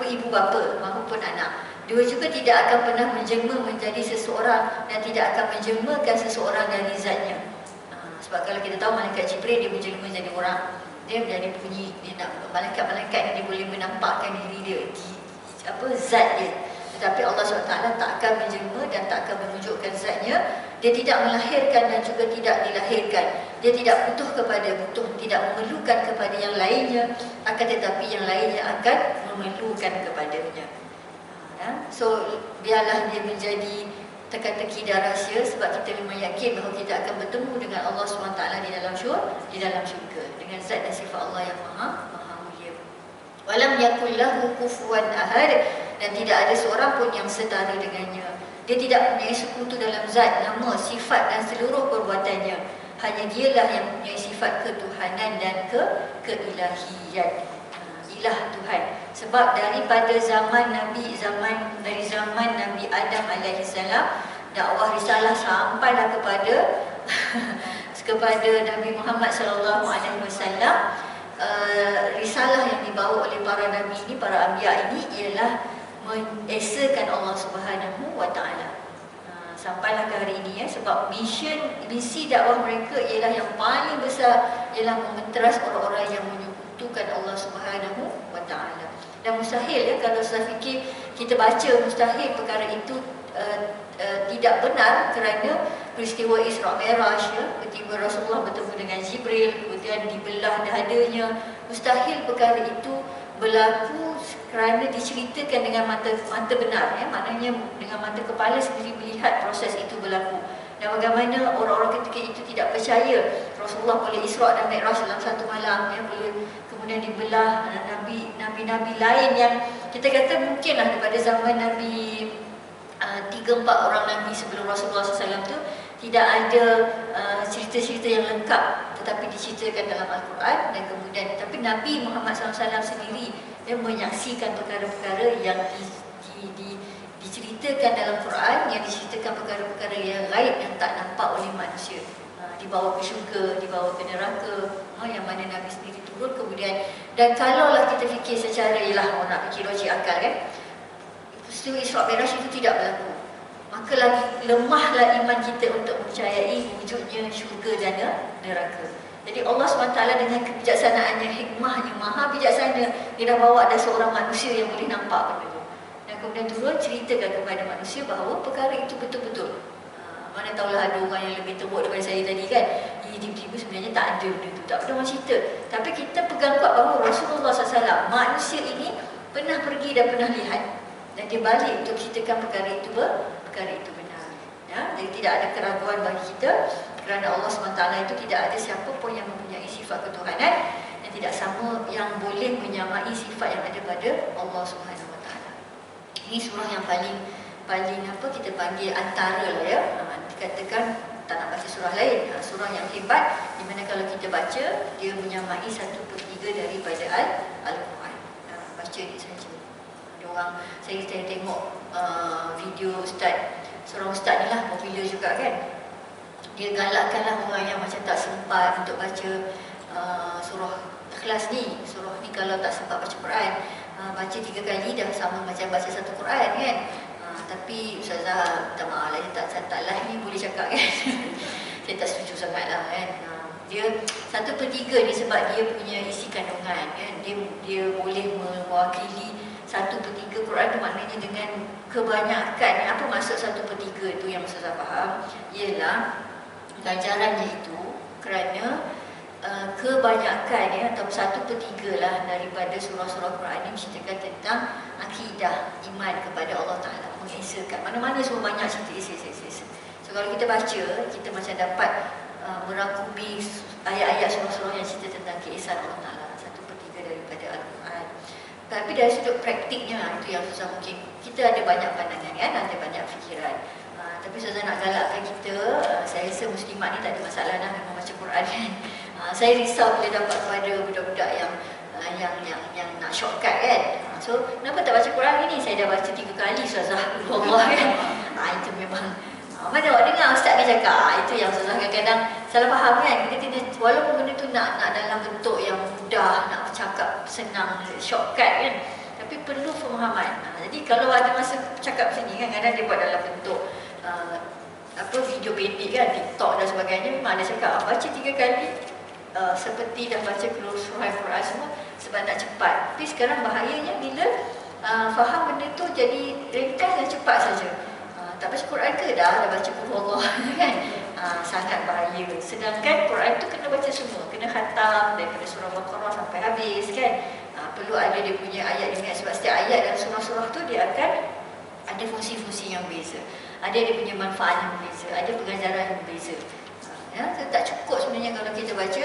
Ibu bapa maupun anak. Dia juga tidak akan pernah menjelma menjadi seseorang dan tidak akan menjelmakan seseorang dari zatnya. Sebab kalau kita tahu malaikat Jibril dia menjelma jadi orang. Dia menjadi bunyi, dia nak malaikat-malaikat ni dia boleh menampakkan diri dia, zat dia. Tetapi Allah SWT tak akan menjelma dan tak akan menunjukkan zatnya. Dia tidak melahirkan dan juga tidak dilahirkan. Dia tidak tidak memerlukan kepada yang lainnya, akan tetapi yang lainnya akan memerlukan kepadanya. So biarlah dia menjadi teka-teki dan rahsia, sebab kita memang yakin bahawa kita akan bertemu dengan Allah SWT di dalam syurga dengan zat dan sifat Allah yang maha mulia. Walam yakul lahu kufuwan ahad, dan tidak ada seorang pun yang setara dengannya. Dia tidak mempunyai sekutu dalam zat, nama, sifat dan seluruh perbuatannya. Hanya dialah yang mempunyai sifat ketuhanan dan keilahian. Ilah Tuhan. Sebab daripada zaman Nabi Adam alaihissalam, dakwah risalah sampailah kepada Nabi Muhammad sallallahu alaihi wasallam. Risalah yang dibawa oleh para nabi ini, para anbiya ini ialah mengesakan Allah Subhanahu wa taala. Sampailah ke hari ini sebab misi dakwah mereka ialah yang paling besar, ialah mementeras orang-orang yang menyekutukan Allah Subhanahu wa taala. Dan mustahil kalau saya fikir kita baca, mustahil perkara itu tidak benar, kerana peristiwa Isra Mi'raj ketika Rasulullah bertemu dengan Jibril, kemudian dibelah dadanya, mustahil perkara itu berlaku kerana diceritakan dengan mata benar, ya, maknanya dengan mata kepala sendiri melihat proses itu berlaku. Dan bagaimana orang-orang ketika itu tidak percaya Rasulullah boleh Isra' dan Mi'raj dalam satu malam, ya, boleh kemudian dibelah nabi-nabi lain yang kita kata mungkinlah daripada zaman Nabi 3-4 orang Nabi sebelum Rasulullah SAW tu tidak ada cerita-cerita yang lengkap tetapi diceritakan dalam Al-Quran. Dan kemudian tapi Nabi Muhammad SAW sendiri dia menyaksikan perkara-perkara yang diceritakan dalam Quran, yang diceritakan perkara-perkara yang gaib yang tak nampak oleh manusia. Dibawa ke syurga, dibawa ke neraka, yang mana Nabi sendiri turun kemudian. Dan kalaulah kita fikir secara, ialah orang nak fikir logik akal kan, peristiwa Isra' Mi'raj itu tidak berlaku, maka lagi lemahlah iman kita untuk mempercayai wujudnya syurga dan neraka. Jadi Allah SWT dengan kebijaksanaannya, hikmahnya, maha bijaksana, dia dah bawa ada seorang manusia yang boleh nampak benda itu. Dan kemudian turun ceritakan kepada manusia bahawa perkara itu betul-betul. Mana tahulah ada orang yang lebih teruk daripada saya tadi kan, tiba-tiba sebenarnya tak ada benda tu, tak ada orang cerita. Tapi kita pegang kuat bahawa Rasulullah SAW, manusia ini pernah pergi dan pernah lihat, dan dia balik untuk ceritakan perkara itu benar, ya? Jadi tidak ada keraguan bagi kita kerana Allah SWT itu tidak ada siapa pun yang mempunyai sifat ketuhanan yang tidak sama, yang boleh menyamai sifat yang ada pada Allah SWT. Ini surah yang paling apa kita panggil antara lah, ya. Dikatakan tak nak baca surah lain, surah yang hebat di mana kalau kita baca dia menyamai 1/3 daripada Al-Quran. Baca ni saja. Saya tengok video seorang ustaz ni lah, popular juga kan. Dia galakkanlah orang yang macam tak sempat untuk baca surah Ikhlas ni. Surah ni kalau tak sempat baca Quran, baca 3 kali dah sama macam baca satu Quran kan. Tapi Ustazah minta maaf lah, tak live ni boleh cakap kan. Saya tak setuju sangat lah kan. Dia 1/3 ni sebab dia punya isi kandungan kan. Dia boleh mewakili 1/3 Quran tu, maknanya dengan kebanyakan. Apa maksud 1/3 tu yang Ustazah faham? Ialah ganjarannya itu kerana kebanyakan, ya, atau 1/3 lah daripada surah-surah Quran ini menceritakan tentang akidah, iman kepada Allah Ta'ala, mengesakan. Mana-mana semua banyak cerita esa. So kalau kita baca, kita macam dapat merangkumi ayat-ayat surah-surah yang cerita tentang keesaan Allah Ta'ala, 1/3 daripada Al-Quran. Tapi dari sudut praktiknya, itu yang susah. Mungkin kita ada banyak pandangan kan, ada banyak fikiran. Tapi saya nak galakkan kita, saya rasa muslimat ni tak ada masalah lah memang baca Quran kan. Saya risau bila dapat kepada budak-budak yang nak shortcut kan. So kenapa tak baca Quran ni? Saya dah baca 3 kali Ustazah Allah kan. Itu memang mana awak dengar Ustaz ni cakap, itu yang Ustazah kadang-kadang salah faham kan. Kita kena, walaupun benda tu nak dalam bentuk yang mudah, nak cakap senang, shortcut kan, tapi perlu pemahaman. Jadi kalau ada masa cakap sini kan, kadang dia buat dalam bentuk video pendek kan, TikTok dan sebagainya. Memang ada cakap baca 3 kali seperti dah baca surah Al-Quran semua sebab nak cepat. Tapi sekarang bahayanya bila faham benda tu jadi ringkas dan cepat saja. Tak baca Quran ke dah baca Allah kan? Sangat bahaya. Sedangkan Quran tu kena baca semua, kena khatam daripada surah Baqarah sampai habis kan. Perlu ada dia punya ayat dengan, sebab setiap ayat dalam surah-surah tu dia akan ada fungsi-fungsi yang berbeza, ada dia punya manfaat yang berbeza, ada pengajaran yang berbeza. Ya, tak cukup sebenarnya kalau kita baca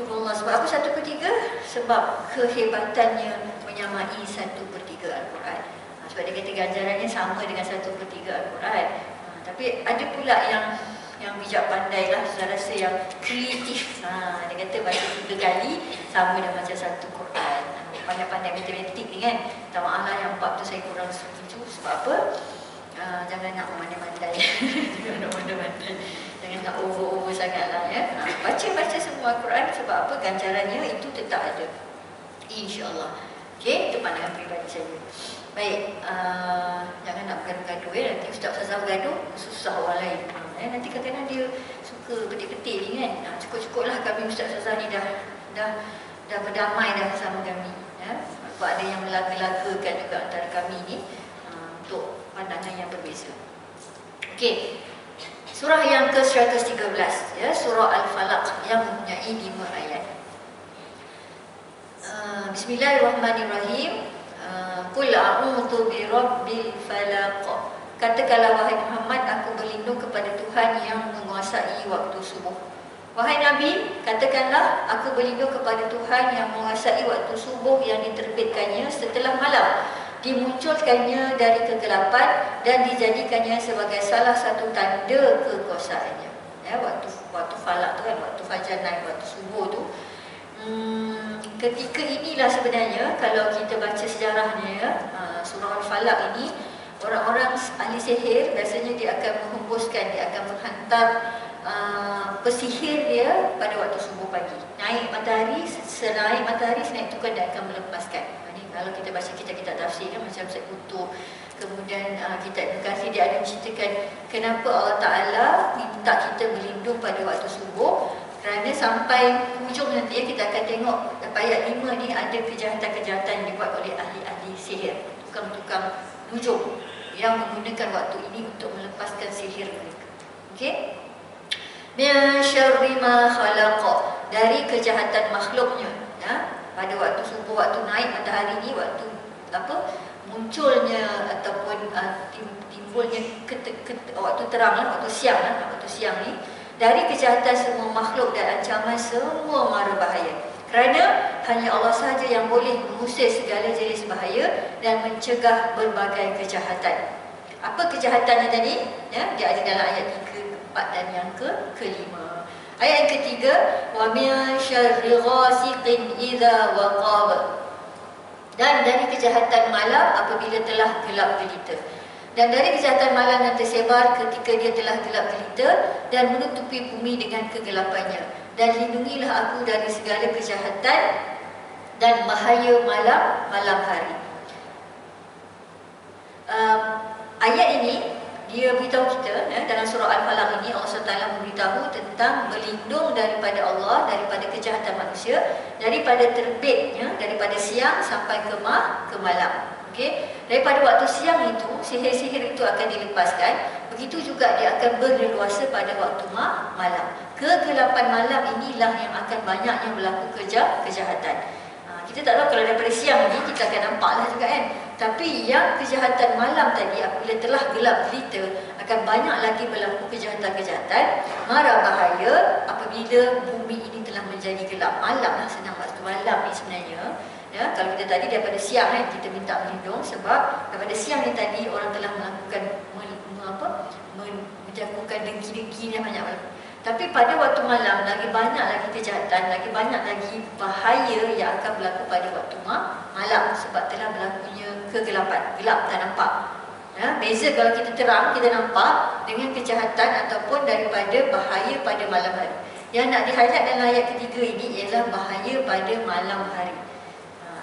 Allah. Sebab apa 1/3? Sebab kehebatannya menyamai 1/3 Al-Quran. Sebab dia kata ganjarannya sama dengan 1/3 Al-Quran. Tapi ada pula yang bijak pandai lah, saya rasa yang kreatif. Dia kata baca 3 kali sama dengan macam satu Quran. Pandai-pandai matematik ni kan. Tak maaf lah yang 4 tu saya kurang setuju. Sebab apa? Jangan nak memandai-mandai. Jangan nak mandai-mandai. Jangan nak over-over sangat lah ya. Baca semua Quran, sebab apa? Ganjarannya itu tetap ada, InsyaAllah. Okay, itu pandangan peribadi saya. Baik, jangan nak bergaduh-gaduh ya. Nanti Ustaz-Ustazah bergaduh, susah orang lain. Nanti kadang-kadang dia suka petik-petik ni kan. Cukup-cukuplah kami Ustaz-Ustazah ni dah berdamai dah bersama kami ya. Sebab ada yang melaga-lagakan juga antara kami ni untuk pandangan yang berbeza. Okey. Surah yang ke-113 ya, surah Al-Falaq yang mempunyai 5 ayat. Bismillahirrahmanirrahim. Qul a'udzu birabbil falaq. Katakanlah wahai Muhammad, aku berlindung kepada Tuhan yang menguasai waktu subuh. Wahai Nabi, katakanlah aku berlindung kepada Tuhan yang menguasai waktu subuh yang diterbitkannya setelah malam, dimunculkannya dari kegelapan dan dijadikannya sebagai salah satu tanda kekuasaannya. Waktu falak tu kan, waktu fajar naik, waktu subuh tu. Ketika inilah sebenarnya kalau kita baca sejarahnya surah Al-Falaq ini, orang-orang ahli sihir biasanya dia akan menghembuskan, dia akan menghantar pesihir dia pada waktu subuh pagi. Naik matahari, senaik matahari, senaik tu kan dia akan melepaskan. Ini kalau kita baca kitab-kitab tafsir kan, macam Syed Qutb, kemudian kitab Ibn Katsir, dia ada menceritakan kenapa Allah Ta'ala minta kita berlindung pada waktu subuh. Kerana sampai hujung nanti kita akan tengok ayat 5 ni ada kejahatan-kejahatan yang dibuat oleh ahli-ahli sihir, tukang-tukang nujum yang menggunakan waktu ini untuk melepaskan sihir mereka. Okey? Min syarri ma khalaq, dari kejahatan makhluknya, ya. Pada waktu subuh, waktu naik matahari ni, waktu munculnya ataupun timbulnya waktu terang lah, waktu siang ni, dari kejahatan semua makhluk dan ancaman semua mara bahaya. Kerana hanya Allah sahaja yang boleh mengusir segala jenis bahaya dan mencegah berbagai kejahatan. Apa kejahatan yang tadi? Ya, dia ada dalam ayat 3, 4 dan yang ke-5. Ayat yang ketiga, wa min syarri ghasiqin idza waqab. Dan dari kejahatan malam apabila telah gelap gelita. Dan dari kejahatan malam yang tersebar ketika dia telah gelap gelita dan menutupi bumi dengan kegelapannya. Dan lindungilah aku dari segala kejahatan dan bahaya malam hari. Ayat ini dia beritahu kita, dalam surah Al-Falaq ini Allah SWT memberitahu tentang berlindung daripada Allah, daripada kejahatan manusia, daripada terbitnya, daripada siang sampai ke malam. Okay? Daripada waktu siang itu, sihir-sihir itu akan dilepaskan. Begitu juga dia akan berleluasa pada waktu malam. Kegelapan malam inilah yang akan banyaknya berlaku kejahatan. Kita tak tahu kalau daripada siang ni kita akan nampaklah juga kan. Tapi yang kejahatan malam tadi apabila telah gelap gelita akan banyak lagi berlaku kejahatan-kejahatan mara bahaya apabila bumi ini telah menjadi gelap. Malam lah, senang waktu malam ni sebenarnya. Ya, kalau kita tadi daripada siang kan kita minta melindung sebab daripada siang ni tadi orang telah melakukan menjakukan dengki-dengki yang banyak berlaku. Tapi pada waktu malam lagi banyak lagi kejahatan, lagi banyak lagi bahaya yang akan berlaku pada waktu malam sebab telah berlakunya kegelapan, gelap tak nampak. Ya, beza kalau kita terang kita nampak dengan kejahatan ataupun daripada bahaya pada malam hari. Yang nak di-highlight dalam ayat ketiga ini ialah bahaya pada malam hari.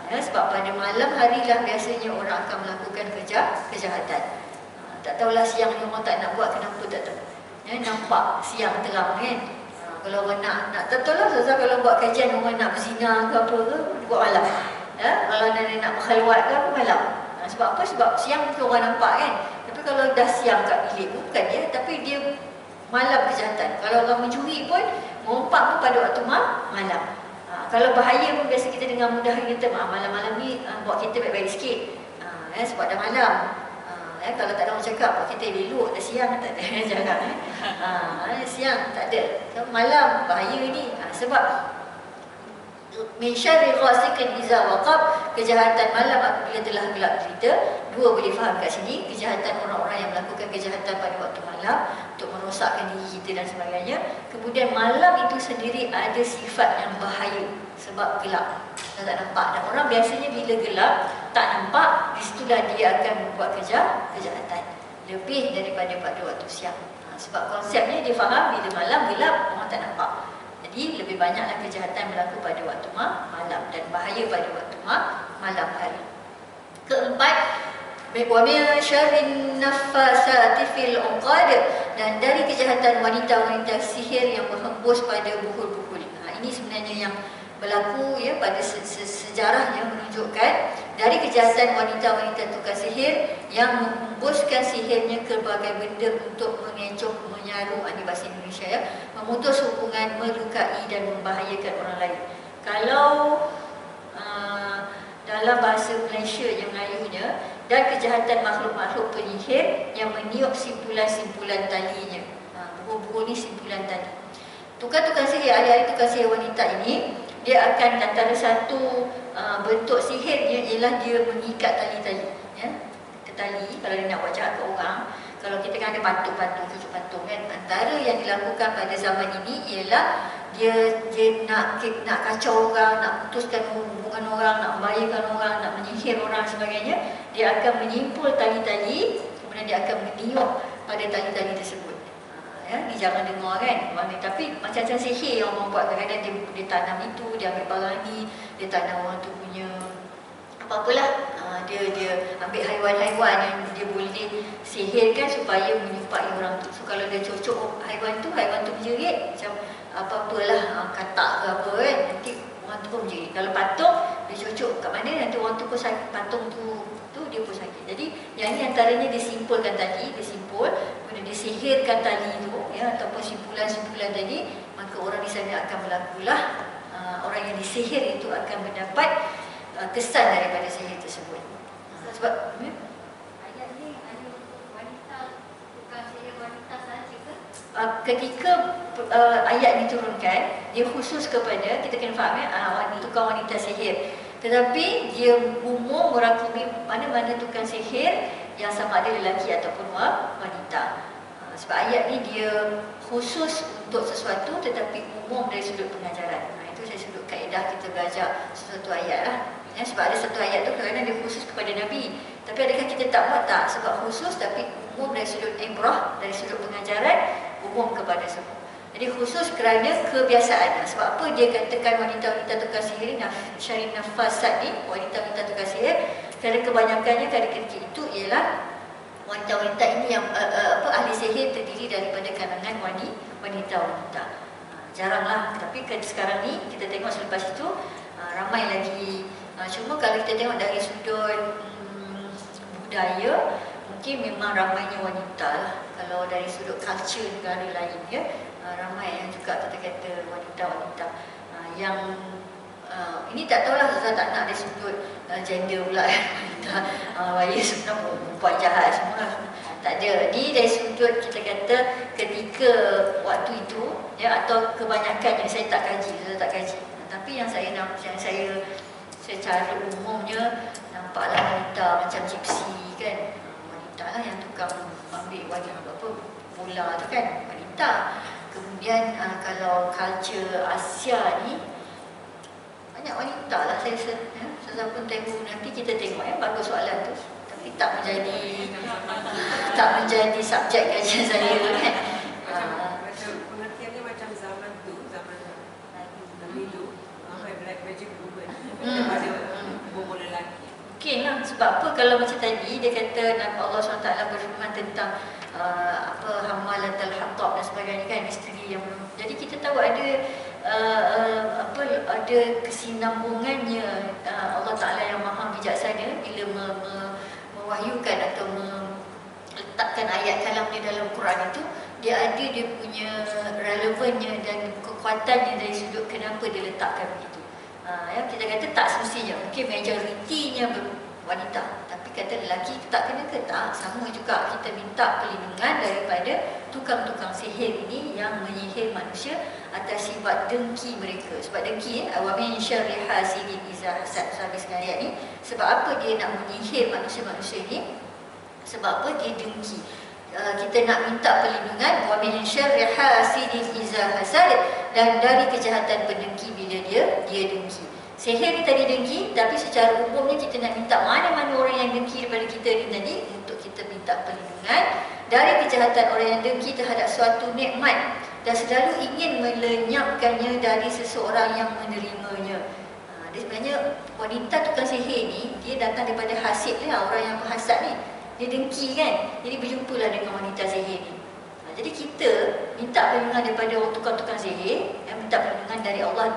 Ya, sebab pada malam harilah biasanya orang akan melakukan kejahatan. Tak tahulah siang ni orang tak nak buat, kenapa tak tahu. Ya, nampak siang terang kan. Kalau orang nak tak tahulah kalau buat kajian orang nak berzina ke apa ke, buat malam. Ya, kalau nak berkhalwat ke apa malam. Sebab apa? Sebab siang tu orang nampak kan. Tapi kalau dah siang kat bilik pun bukan dia, tapi dia malam kejahatan. Kalau orang mencuri pun merompak pun pada waktu malam. Kalau bahaya pun biasa kita dengar mudah kita malam-malam ni buat kita baik-baik sikit. Ya, sebab dah malam. Kalau tak ada orang cakap buat kita elok, dah siang tak ada cakap. Siang tak ada. Malam bahaya ni. Sebab min syarri ghasiqin idza waqab, kejahatan malam apabila telah gelap gelita. Dua boleh faham kat sini, kejahatan orang-orang yang melakukan kejahatan pada waktu malam untuk merosakkan diri kita dan sebagainya. Kemudian malam itu sendiri ada sifat yang bahaya sebab gelap, tak nampak. Dan orang biasanya bila gelap tak nampak, di situlah dia akan membuat kejahatan lebih daripada pada waktu siang. Sebab konsepnya dia faham bila malam gelap orang tak nampak. Jadi lebih banyaklah kejahatan berlaku pada waktu malam dan bahaya pada waktu malam hari. Keempat, wa min syarrin naffasati fil 'uqad, dan dari kejahatan wanita-wanita sihir yang menghembus pada buhul-buhul. Ini sebenarnya yang berlaku ya pada sejarahnya menunjukkan dari kejahatan wanita-wanita tukar sihir yang menghembuskan sihirnya ke berbagai benda untuk mengecoh, menyaru, ini bahasa Indonesia ya, memutus hubungan, melukai dan membahayakan orang lain. Kalau dalam bahasa Malaysia yang Melayunya, dan kejahatan makhluk-makhluk penyihir yang meniup simpulan-simpulan talinya. Buku-buku ni simpulan tali. Tukang-tukang sihir, ahli-ahli tukang sihir wanita ini, dia akan antara satu bentuk sihirnya ialah dia mengikat tali-tali, ya. Tali, kalau dia nak buat jahat ke orang, kalau kita kan ada patung-patung, cucuk patung kan, antara yang dilakukan pada zaman ini ialah dia nak kacau orang, nak putuskan hubungan orang, nak membahayakan orang, nak menyihir orang sebagainya. Dia akan menyimpul tali-tali, kemudian dia akan meniup pada tali-tali tersebut. Ya, ni jangan dengar kan. Tapi macam-macam sihir yang orang buat, kadang-kadang dia tanam itu, dia ambil barang ni, dia tanam orang tu punya apa-apalah. Dia ambil haiwan-haiwan yang dia boleh sihirkan supaya menyupai orang tu. So kalau dia cocok haiwan tu menjerit macam apa-apalah, katak ke apa kan, nanti orang tu pun menjerit. Kalau patung dia cocok kat mana, nanti orang tu pun sakit, patung tu dia pun sakit. Jadi yang ni antaranya disimpulkan tadi, kemudian disihirkan tali tu, ya, ataupun simpulan-simpulan tadi, maka orang di sana akan berlakulah, orang yang disihir itu akan mendapat kesan daripada sihir tersebut. Sebab ayat ni ada wanita, tukang sihir wanita sahaja ke? Ketika ayat diturunkan, dia khusus kepada, kita kena faham ya, tukang wanita sihir. Tetapi dia umum merangkumi mana-mana tukang sihir yang sama ada lelaki ataupun wanita. Sebab ayat ni dia khusus untuk sesuatu tetapi umum dari sudut pengajaran. Itu saya sudut kaedah kita belajar sesuatu ayat lah. Ya, sebab ada satu ayat tu kerana dia khusus kepada Nabi. Tapi adakah kita tak buat? Tak. Sebab khusus tapi umum dari sudut ibrah, dari sudut pengajaran, umum kepada semua. Jadi khusus kerana kebiasaan. Sebab apa dia katakan wanita-wanita tukang sihir, syari nafasat ni, wanita-wanita tukang sihir, kerana kebanyakannya kadang-kadang itu ialah wanita-wanita ini yang ahli sihir terdiri daripada kalangan wanita-wanita. Jaranglah. Tapi sekarang ni kita tengok selepas itu ramai lagi. Cuma kalau kita tengok dari sudut budaya, mungkin memang ramainya wanita lah. Kalau dari sudut culture negara lain, ya, ramai yang juga kata-kata wanita-wanita yang ini tak tahulah, saya tak nak dari sudut gender pula ya, wanita bahaya sebenarnya perempuan jahat semua, tak ada. Ni dari sudut kita kata ketika waktu itu, ya, atau kebanyakan yang saya tak kaji. Tapi yang saya secara umumnya nampaklah wanita macam gypsy kan, wanita lah yang tukang ambil wanita bola tu kan, wanita. Kemudian kalau culture Asia ni banyak wanita lah, saya pun tengok. Nanti kita tengok ya, bagus soalan tu, tapi tak menjadi subjek kajian saya kan. Pengertiannya macam zaman tu, zaman Nabi tu, Black Magic Woman pada bobo lelaki. Mungkin lah, sebab apa kalau macam tadi dia kata Allah SWT berfirman tentang hamalatul hatab dan sebagainya kan, misteri yang belum. Jadi kita tahu ada ada kesinambungannya. Allah Ta'ala yang maha bijaksana bila mewahyukan atau meletakkan ayat kalamnya dalam Quran itu, dia ada dia punya relevannya dan kekuatannya dari sudut kenapa dia letakkan begitu. Ya, kita kata tak semestinya, mungkin majoritinya wanita, tapi kata lelaki tak kena ke? Tak, sama juga kita minta perlindungan daripada tukang-tukang sihir ini yang menyihir manusia atas sifat dengki mereka. Sebab dengki, wa min syarri hasidin iza hasad, sampai sekarang ayat ni. Sebab apa dia nak menyihir manusia-manusia ini? Sebab apa? Dia dengki. Kita nak minta perlindungan wa min syarri hasidin iza hasad, dan dari kejahatan pendengki bila dia dengki. Sihir ni tadi dengki, tapi secara umumnya kita nak minta mana-mana orang yang dengki daripada kita ni tadi, untuk kita minta perlindungan dari kejahatan orang yang dengki terhadap suatu nikmat dan selalu ingin melenyapkannya dari seseorang yang menerimanya. Dia sebenarnya wanita tukang sihir ni, dia datang daripada hasid lah, orang yang berhasad ni. Dia dengki kan, jadi berjumpalah dengan wanita sihir ni. Jadi kita minta perlindungan daripada orang tukang-tukang sihir, minta perlindungan dari Allah,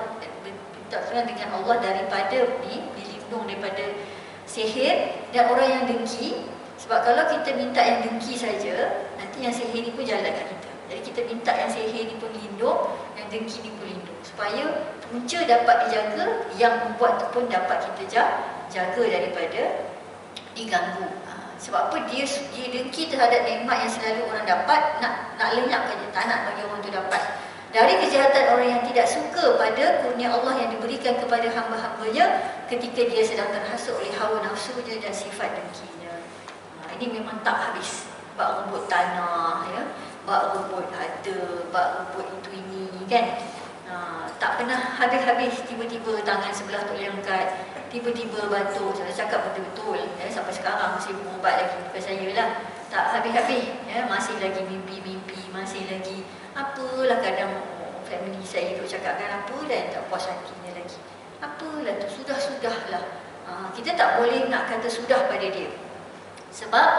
dengan Allah daripada dilindung daripada sihir dan orang yang dengki. Sebab kalau kita minta yang dengki saja, nanti yang sihir ni pun jalan kat kita. Jadi kita minta yang sihir ni pun lindung, yang dengki ni pun lindung. supaya punca dapat dijaga, yang membuat tu pun dapat kita jaga daripada diganggu. Sebab apa? Dia dengki terhadap nikmat yang selalu orang dapat, nak lenyapkan je, tak nak bagi orang tu dapat. Dari kejahatan orang yang tidak suka pada kurnia Allah yang diberikan kepada hamba-hambanya ketika dia sedang terhasut oleh hawa nafsunya dan sifat dengkinya. Ini memang tak habis. Bak rebut tanah, ya, bak rebut harta, bak rebut itu ini, kan? Tak pernah habis-habis. Tiba-tiba tangan sebelah tu angkat, tiba-tiba batuk. Saya cakap betul-betul, ya, sampai sekarang masih berubat lagi, bukan saya lah. Tak habis-habis, ya, masih lagi mimpi-mimpi, masih lagi apalah. Kadang family saya duk cakapkan apa dan tak puas hatinya lagi. Apalah tu, sudah-sudahlah. Kita tak boleh nak kata sudah pada dia, sebab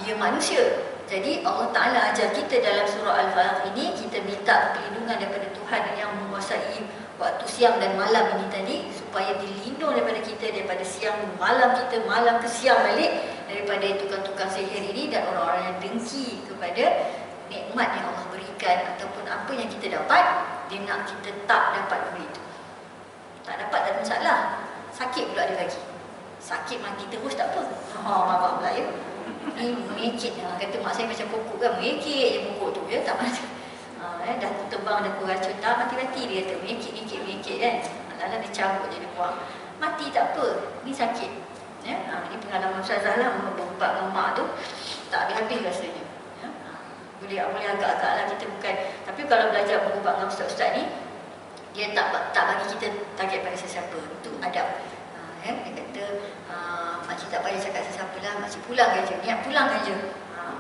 dia manusia. Jadi Allah Ta'ala ajar kita dalam surah Al-Falaq ini, kita minta perlindungan daripada Tuhan yang menguasai waktu siang dan malam ini tadi, supaya dilindung daripada kita, daripada siang malam kita, malam ke siang balik, daripada tukang-tukang sihir ini dan orang-orang yang dengki kepada nikmat yang Allah berikan ataupun apa yang kita dapat. Dia nak kita tak dapat benda itu. Tak dapat tak ada masalah. Sakit pula dia bagi. Sakit mati terus tak apa. Mak pula ya. Ni mengekit. Kata mak saya macam pokok kan, mengekit je pokok tu, ya, tak mati. Dah terbang, dah kuracun, tak mati-mati dia kata. Mengekit kan. Alah dia cabut je, dia buang. Mati tak apa. Ni sakit. Ya? Ini pengalaman Ustazah lah, berubat dengan mak tu. Tak habis-habis rasanya. Ya? Boleh agak-agak lah kita bukan. Tapi kalau belajar berubat dengan ustaz-ustaz ni, dia tak bagi kita target pada sesiapa. Itu adab. Dia kata, makcik tak payah cakap sesiapa lah, makcik pulangkan je. Niat pulangkan je.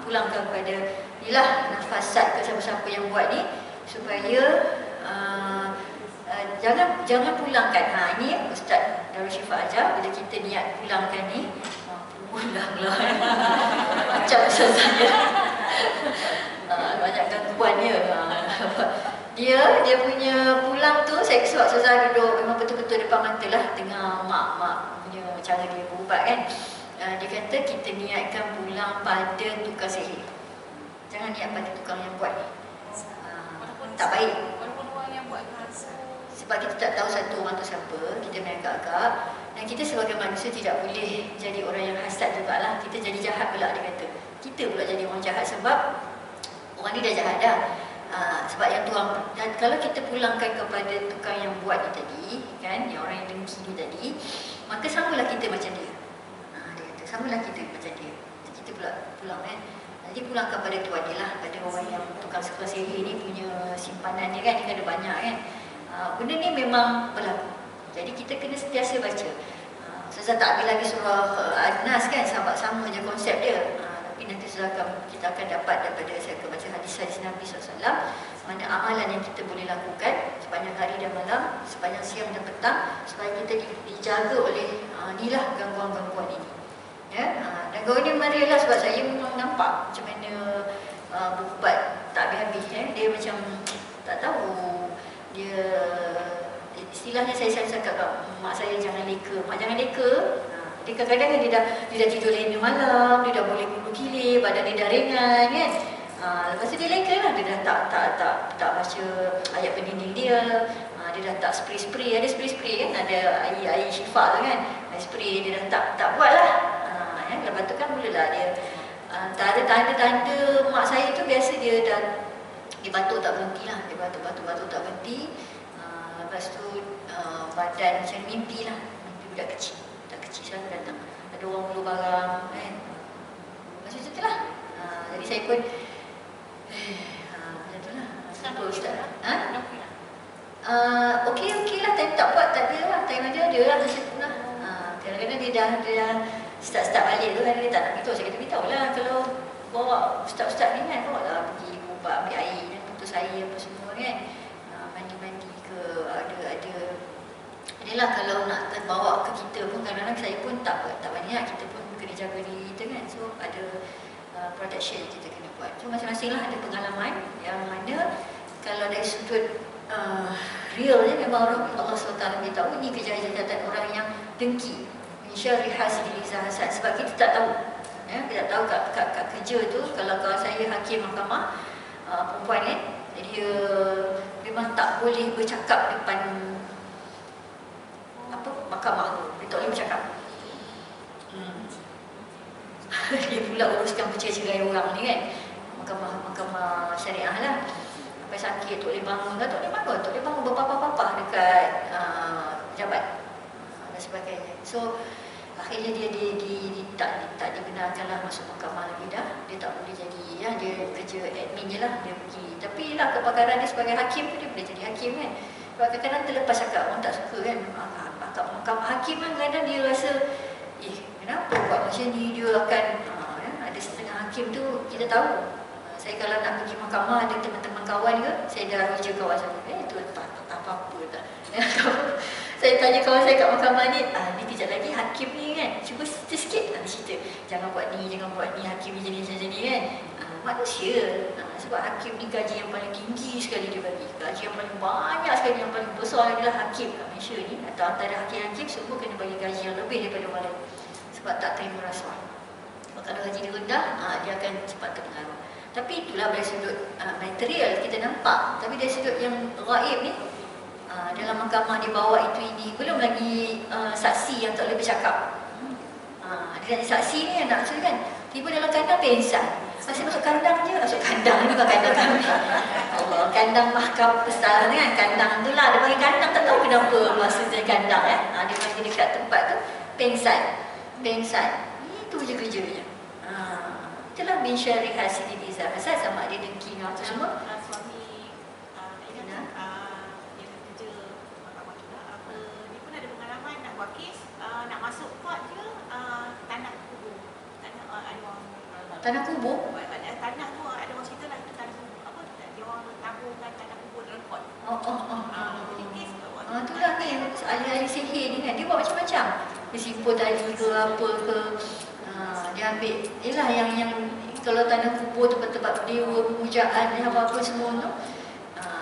Pulangkan kepada inilah nafasat ke siapa-siapa yang buat ni, supaya jangan pulangkan. Ini Ustaz Darul Syifa ajar, bila kita niat pulangkan ni, pulanglah. Macam Ustazah banyak gangguannya. Dia punya pulang tu, saya sebab Ustazah duduk memang betul-betul depan mata lah, tengah mak punya cara dia berubat kan. Dia kata kita niatkan pulang pada tukang sihir, jangan niat pada tukang yang buat ni. Tak baik. Walaupun orang yang buat sebab kita tak tahu satu orang tu siapa, kita main agak-agak. Dan kita sebagai manusia tidak boleh jadi orang yang hasad jugalah. Kita jadi jahat pula, dia kata. Kita pula jadi orang jahat sebab orang ni dah jahat dah. Sebab yang tuan, dan kalau kita pulangkan kepada tukang yang buat ni tadi, kan, yang orang yang dengki ni tadi, maka samalah kita macam dia. Dia kata samalah kita macam dia. Kita pula pulang kan. Jadi pulangkan pada tuan dia lah, pada orang yang tukang sihir ni punya simpanan dia kan, dia ada banyak kan. Benda ni memang berlaku. Jadi kita kena sentiasa baca. Saya tak ambil lagi surah An-Nas kan, sahabat sama je konsep dia. Tapi nanti kita akan dapat daripada saya akan baca hadis-hadis Nabi SAW, mana amalan yang kita boleh lakukan sepanjang hari dan malam, sepanjang siang dan petang, supaya kita dijaga oleh inilah gangguan-gangguan ini. Ya? Dan gangguan ini mari lah, sebab saya memang nampak macam mana berubat tak habis-habis. Dia macam tak tahu. Dia istilahnya saya cakap kat mak saya, jangan leka. Mak jangan leka. Dia kadang-kadang dia dah tidur lena malam, dia dah boleh bulu kilir, badan dia dah ringan kan. Lepas tu dia leka lah, dia dah tak baca ayat pendinding dia. Dia dah tak spray-spray, ada spray-spray kan, ada air syifa tu kan, air spray dia dah tak buat lah. Lepas tu kan mulalah dia tak ada tanda-tanda. Mak saya tu biasa dia batuk tak berhenti lah, dia batuk tak berhenti. Lepas tu badan macam mimpi lah, mimpi budak kecil selalu datang, ada orang mulu barang kan, macam tu lah. Jadi saya pun macam tu lah. Kenapa Ustaz? Okey lah, time tak buat tak ada lah, time ada lah macam tu lah. Kadang-kadang dia dah start balik tu kan, dia tak nak beritahu. Saya kata beritahu lah, kalau bawa ustaz-ustaz ni kan, bawa lah pergi ubat, ambil air dan putus air apa semua kan, mandi-mandi ke, ada adalah. Kalau nak terbawa ke kita pun kadang-kadang saya pun tak banyak, kita pun kena jaga diri kita kan. So ada protection kita kena buat. So masing-masing lah ada pengalaman yang mana kalau dari sudut realnya memang Allah SWT beritahu ini kejahatan orang yang dengki, syarri hasidin liza hasad. Sebab kita tak tahu, kita tak tahu kat kerja tu, kalau kawan saya hakim mahkamah perempuan kan, dia memang tak boleh bercakap depan mahkamah tu. Dia tak boleh bercakap. Dia pula uruskan bercerai-cerai orang ni kan. Mahkamah syariah lah. Sampai sakit tak boleh bangun kan, tak boleh bangun berpapah-papah dekat pejabat dan sebagainya. So akhirnya dia tak dibenarkan lah masuk mahkamah lagi dah. Dia tak boleh jadi, ya, dia kerja admin je lah, dia pergi. Tapi lah kepakaran dia sebagai hakim tu, dia boleh jadi hakim kan. Sebab kadang-kadang terlepas cakap, orang tak suka kan. Mahkamah hakim kan kadang dia rasa, kenapa buat macam ni, dia akan ada setengah hakim tu kita tahu. Saya kalau nak pergi mahkamah, ada teman-teman kawan ke, saya dah roja kawan saya, itu tak apa-apa tak. Saya tanya kawan saya kat mahkamah ni, ni kejap lagi hakim ni kan, cuba cerita sikit, dia cerita, jangan buat ni, hakim ni jadi kan. Manusia, sebab hakim ni gaji yang paling tinggi sekali dia bagi, gaji yang paling banyak sekali, yang paling besar adalah hakim kat Malaysia ni, atau antara hakim-hakim semua kena bagi gaji yang lebih daripada orang lain, sebab tak terima rasuah. Sebab kalau gaji dia rendah, dia akan cepat terpengaruh. Tapi itulah dari sudut material kita nampak. Tapi dari sudut yang gaib ni, dalam mahkamah dia bawa itu ini, belum lagi saksi yang tak boleh bercakap. Dia saksi ni yang nak kan, tiba dalam kandang pengsan. Masih masuk kandang je, masuk kandang ni bukan kandang kami. Allah, kandang mahkamah pesara ni kan, kandang tu lah, dia panggil kandang, tak tahu kenapa maksudnya kandang dia panggil dekat tempat tu pengsan. Itu je kerjanya. Itulah min syarri hasidin iza hasad, sama dia dengki dengan apa semua. Suami dia kerja mahkamah juga, dia pun ada pengalaman nak buat kes, nak masuk court je, tanah kubur. Ada orang Tanah kubur? Tanah tu ada orang cerita lah, itu tanah kubur. Apa tu? Dia orang taburkan tanah kubur dalam court. Jadi kes itulah ni ahli-ahli sihir ni kan, dia buat macam-macam. Dia simpul tali ke apa ke, dia ambil, yelah yang kalau tanah kubur tempat-tempat dewa, pemujaan, apa-apa semua tu,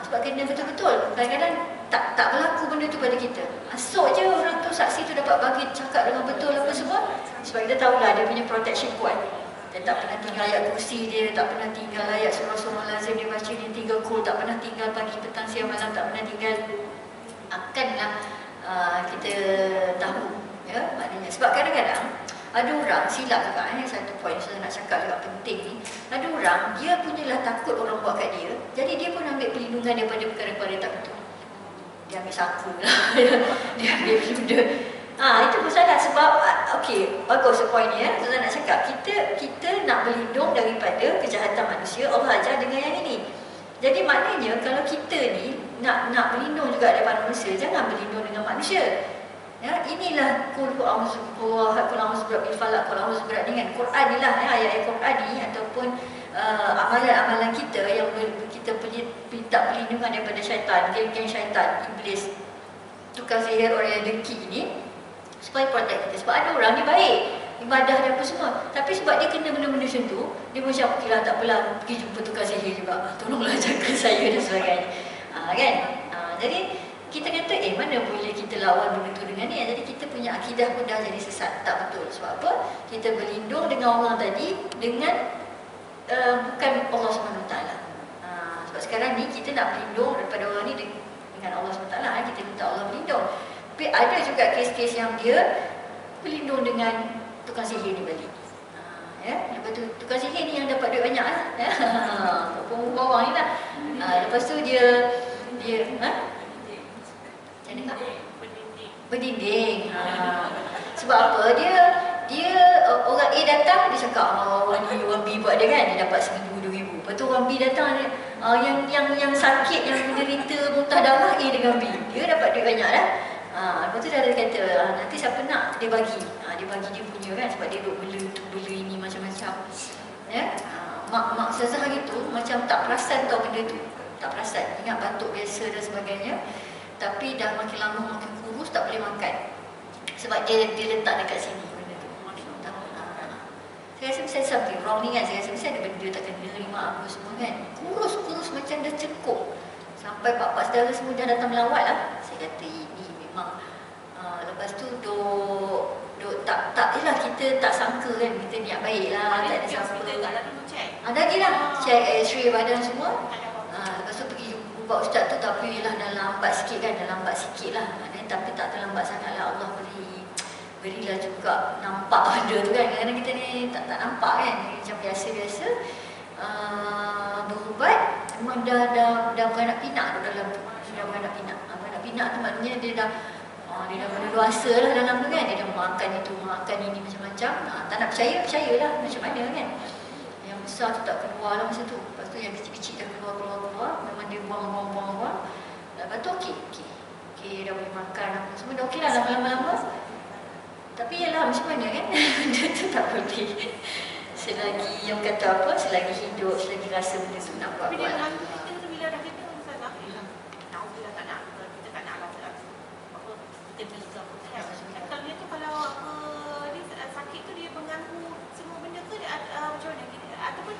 sebab kena betul-betul. Kadang-kadang tak berlaku benda tu pada kita. Asok je orang tu, saksi tu dapat bagi cakap dengan betul apa semua. Sebab kita tahulah dia punya protection kuat. Dia tak pernah tinggal ayat kursi dia, tak pernah tinggal ayat surah-surah lazim dia baca, dia tinggal kul, tak pernah tinggal pagi, petang, siang, malam, tak pernah tinggal. Akanlah kita tahu, ya, maknanya. Sebab kadang-kadang ada orang silap juga, satu poin saya nak cakap juga penting ni. Ada orang, dia punyalah takut orang buat kat dia, jadi dia pun ambil perlindungan daripada perkara-perkara yang tak betul. Dia ambil saku lah, dia ambil benda. Itu pun salah sebab, okey, bagus poin ni ya. Saya nak cakap, kita nak berlindung daripada kejahatan manusia, Allah ajar dengan yang ini. Jadi maknanya kalau kita ni nak berlindung juga daripada manusia, jangan berlindung dengan manusia. Ya, inilah qul a'udzu birabbil falaq, qul a'udzu dengan Quran ni lah, ayat-ayat Quran ni ataupun amalan-amalan kita yang kita minta perlindungan daripada syaitan, geng-geng syaitan, iblis, tukang sihir, orang yang dengki ni, supaya protect kita. Sebab ada orang ni baik, ibadah dan apa semua, tapi sebab dia kena benda-benda macam tu, dia macam okeylah, tak apalah, pergi jumpa tukang sihir juga, tolonglah jaga saya dan sebagainya. Kan? Jadi kita kata, mana boleh kita lawan benda tu dengan ni. Jadi kita punya akidah pun dah jadi sesat, tak betul. Sebab apa? Kita berlindung dengan orang tadi dengan bukan Allah SWT. Sebab sekarang ni kita nak berlindung daripada orang ni dengan Allah SWT, kita minta Allah berlindung. Tapi ada juga kes-kes yang dia berlindung dengan tukang sihir ni balik. Lepas tu tukang sihir ni yang dapat duit banyak lah. Bawang ni lah. Lepas tu dia berdinding. Sebab apa? Dia orang A datang, dia cakap orang B buat dia kan, dia dapat RM1,000, RM2,000. Lepas tu orang B datang, yang sakit, yang menderita muntah darah A dengan B, dia dapat duit banyak dah. Lepas tu dia kata, nanti siapa nak dia bagi. Dia bagi dia punya kan, sebab dia duk bela ini macam-macam. Ya? Mak Ustazah gitu macam tak perasan tau benda tu. Tak perasan, ingat batuk biasa dan sebagainya. Tapi dah makin lama makin kurus, tak boleh makan. Sebab dia letak dekat sini benda tu. Saya rasa mesti something wrong ni kan. Saya rasa mesti ada benda tak kena terima apa semua kan. Kurus macam dah cekuk. Sampai pak-pak saudara semua dah datang melawat lah. Saya kata ini memang lepas tu tak jelah, kita tak sangka kan, kita niat baik lah, tak ada siapa. Tak ada dulu check. Ada lagi lah, check X-ray badan semua. Lepas tu pergi buat ustaz tu tapi lah dah lambat sikit kan, dah lambat sikit lah. Tapi tak terlambat sangat lah. Allah berilah juga nampak benda tu kan. Kadang-kadang kita ni tak nampak kan. Macam biasa-biasa berubat memang dah beranak pinak tu dalam tu. Dah beranak pinak. Beranak pinak tu maknanya dia dah berdosa lah dalam tu kan. Dia dah makan itu, makan ini macam-macam. Tak nak percayalah macam mana kan. Yang besar tu tak keluar lah masa tu. Lepas tu yang kecil-kecil dah keluar. Memang dia buang. Lepas tu okey, dah boleh makan apa semua. Dah okey lah lama-lama. Tapi yalah macam mana kan. Benda tu tak boleh. Selagi yang kata apa, selagi hidup, selagi rasa benda tu nak buat. Tapi dia mengganggu kita tu bila dah kita Ustazah. Na'udzubillah tak nak, kita tak nak lah apa, kita bisa pun kan. Kalau dia tu kalau apa, dia sakit tu dia mengganggu semua benda ke dia macam mana? Ataupun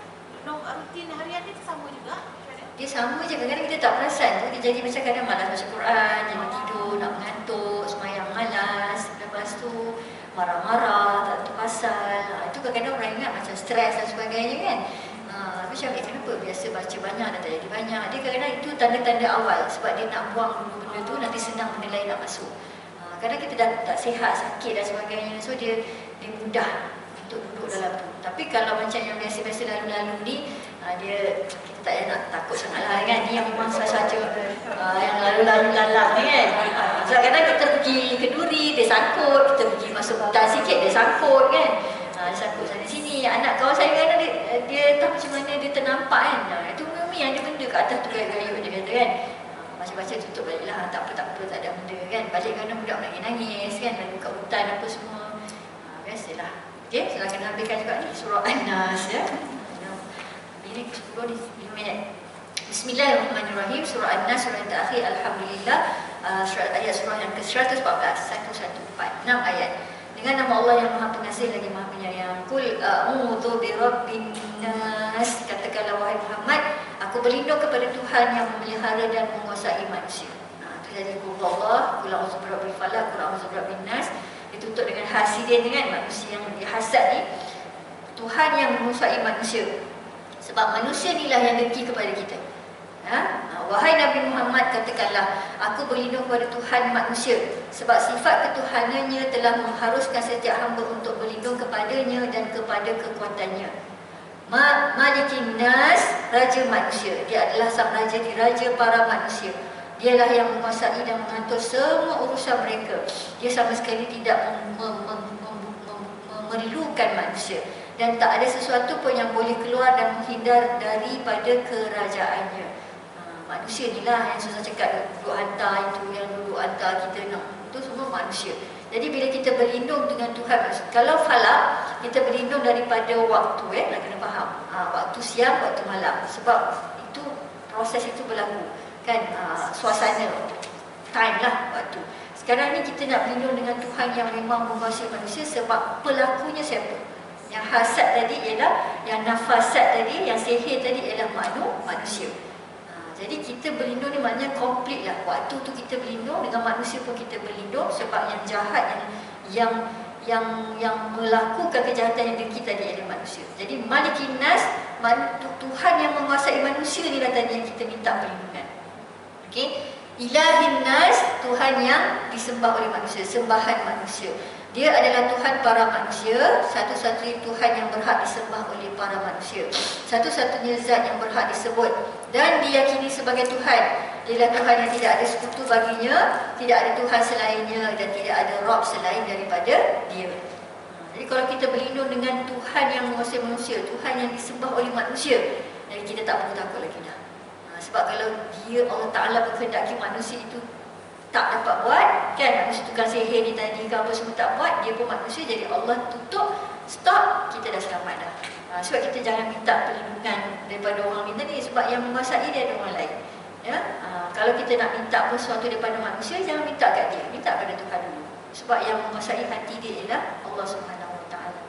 rutin harian dia tu sama juga? Dia sama je, kadang-kadang kita tak perasan tu. Dia jadi macam kadang malas baca Quran, jadi tidur, nak mengantuk, semayang malas. Lepas tu marah-marah, tak tahu pasal. Itu kadang-kadang orang ingat macam stres dan sebagainya kan. Macam kenapa biasa baca banyak dan tak jadi banyak. Dia kadang-kadang itu tanda-tanda awal. Sebab dia nak buang dulu benda tu, nanti senang benda lain nak masuk. Kadang kita dah tak sihat, sakit dan sebagainya. So dia mudah untuk duduk dalam tu. Tapi kalau macam yang biasa-biasa lalu-lalu ni, kita tak payah nak takut sangat lah kan. Ni yang memang saja yang lalu-lalu lalang ni kan. Sebab kadang kita pergi ke duri, dia sangkut. Kita pergi masuk hutan sikit, dia sangkut kan. Dia sangkut sana sini. Anak kawan saya kadang dia tahu macam mana dia ternampak kan. Itu Umi ada benda kat atas tu gayut-gayut dia kata kan. Baca-baca tutup balik lah. Tak apa, tak ada benda kan. Balik kadang budak nangis kan. Lalu kat hutan apa semua. Biasalah. Okay, silakan habiskan juga ni surah An-Nas ya. Ini 10 minit. Bismillahirrahmanirrahim. Surah An-Nas, surah yang terakhir. Alhamdulillah. Surah yang ke-114. 114. 6 ayat. Dengan nama Allah yang Maha Pengasih lagi Maha Penyayang. Qul a'udzu birabbin nas. Katakanlah wahai Muhammad, aku berlindung kepada Tuhan yang memelihara dan menguasai manusia. Itu jadi qul Allah, qul a'udzu birabbil falaq, qul a'udzu birabbin nas. Ditutup dengan hasidin dengan manusia yang dihasad ni. Tuhan yang menguasai manusia. Sebab manusia inilah yang dengki kepada kita. Wahai Nabi Muhammad, katakanlah, aku berlindung kepada Tuhan manusia. Sebab sifat ketuhanannya telah mengharuskan setiap hamba untuk berlindung kepadanya dan kepada kekuatannya. Malikin Nas, Raja manusia. Dia adalah sang raja di raja para manusia. Dialah yang menguasai dan mengatur semua urusan mereka. Dia sama sekali tidak memerlukan manusia. Dan tak ada sesuatu pun yang boleh keluar dan menghindar daripada kerajaannya. Manusia ni lah yang susah cakap duduk hantar itu, yang duduk hantar kita nak. Itu semua manusia. Jadi bila kita berlindung dengan Tuhan, kalau falak, kita berlindung daripada waktu, nak kena faham. Waktu siang, waktu malam. Sebab itu, proses itu berlaku. Kan, suasana, time lah waktu. Sekarang ni kita nak berlindung dengan Tuhan yang memang menguasai manusia sebab pelakunya siapa? Yang hasad tadi ialah, yang nafasat tadi, yang sihir tadi ialah manusia. Jadi kita berlindung ni maknanya komplit lah. Waktu tu kita berlindung, dengan manusia pun kita berlindung. Sebab yang jahat, yang melakukan kejahatan yang dengki tadi adalah manusia. Jadi Malikin Nas, Tuhan yang menguasai manusia ni lah tadi yang kita minta perlindungan. Okay? Ilahin Nas, Tuhan yang disembah oleh manusia, sembahan manusia. Dia adalah Tuhan para manusia, satu-satunya Tuhan yang berhak disembah oleh para manusia, satu-satunya zat yang berhak disebut dan diyakini sebagai Tuhan. Dialah Tuhan yang tidak ada sekutu baginya, tidak ada Tuhan selainnya dan tidak ada Rabb selain daripada Dia. Jadi kalau kita berlindung dengan Tuhan yang menguasai manusia, Tuhan yang disembah oleh manusia, jadi kita tak perlu takut lagi dah. Sebab kalau Dia, Allah Ta'ala berkehendaki manusia itu tak dapat buat, kan, manusia tukang sihir ni tadi ke apa semua tak buat, dia pun manusia, jadi Allah tutup, stop, kita dah selamat dah. Sebab kita jangan minta perlindungan daripada orang minta ni, sebab yang menguasai dia ada orang lain. Ya? Kalau kita nak minta sesuatu daripada manusia, jangan minta kat dia, minta pada Tuhan dulu. Sebab yang menguasai hati dia ialah Allah Subhanahu Wa Taala.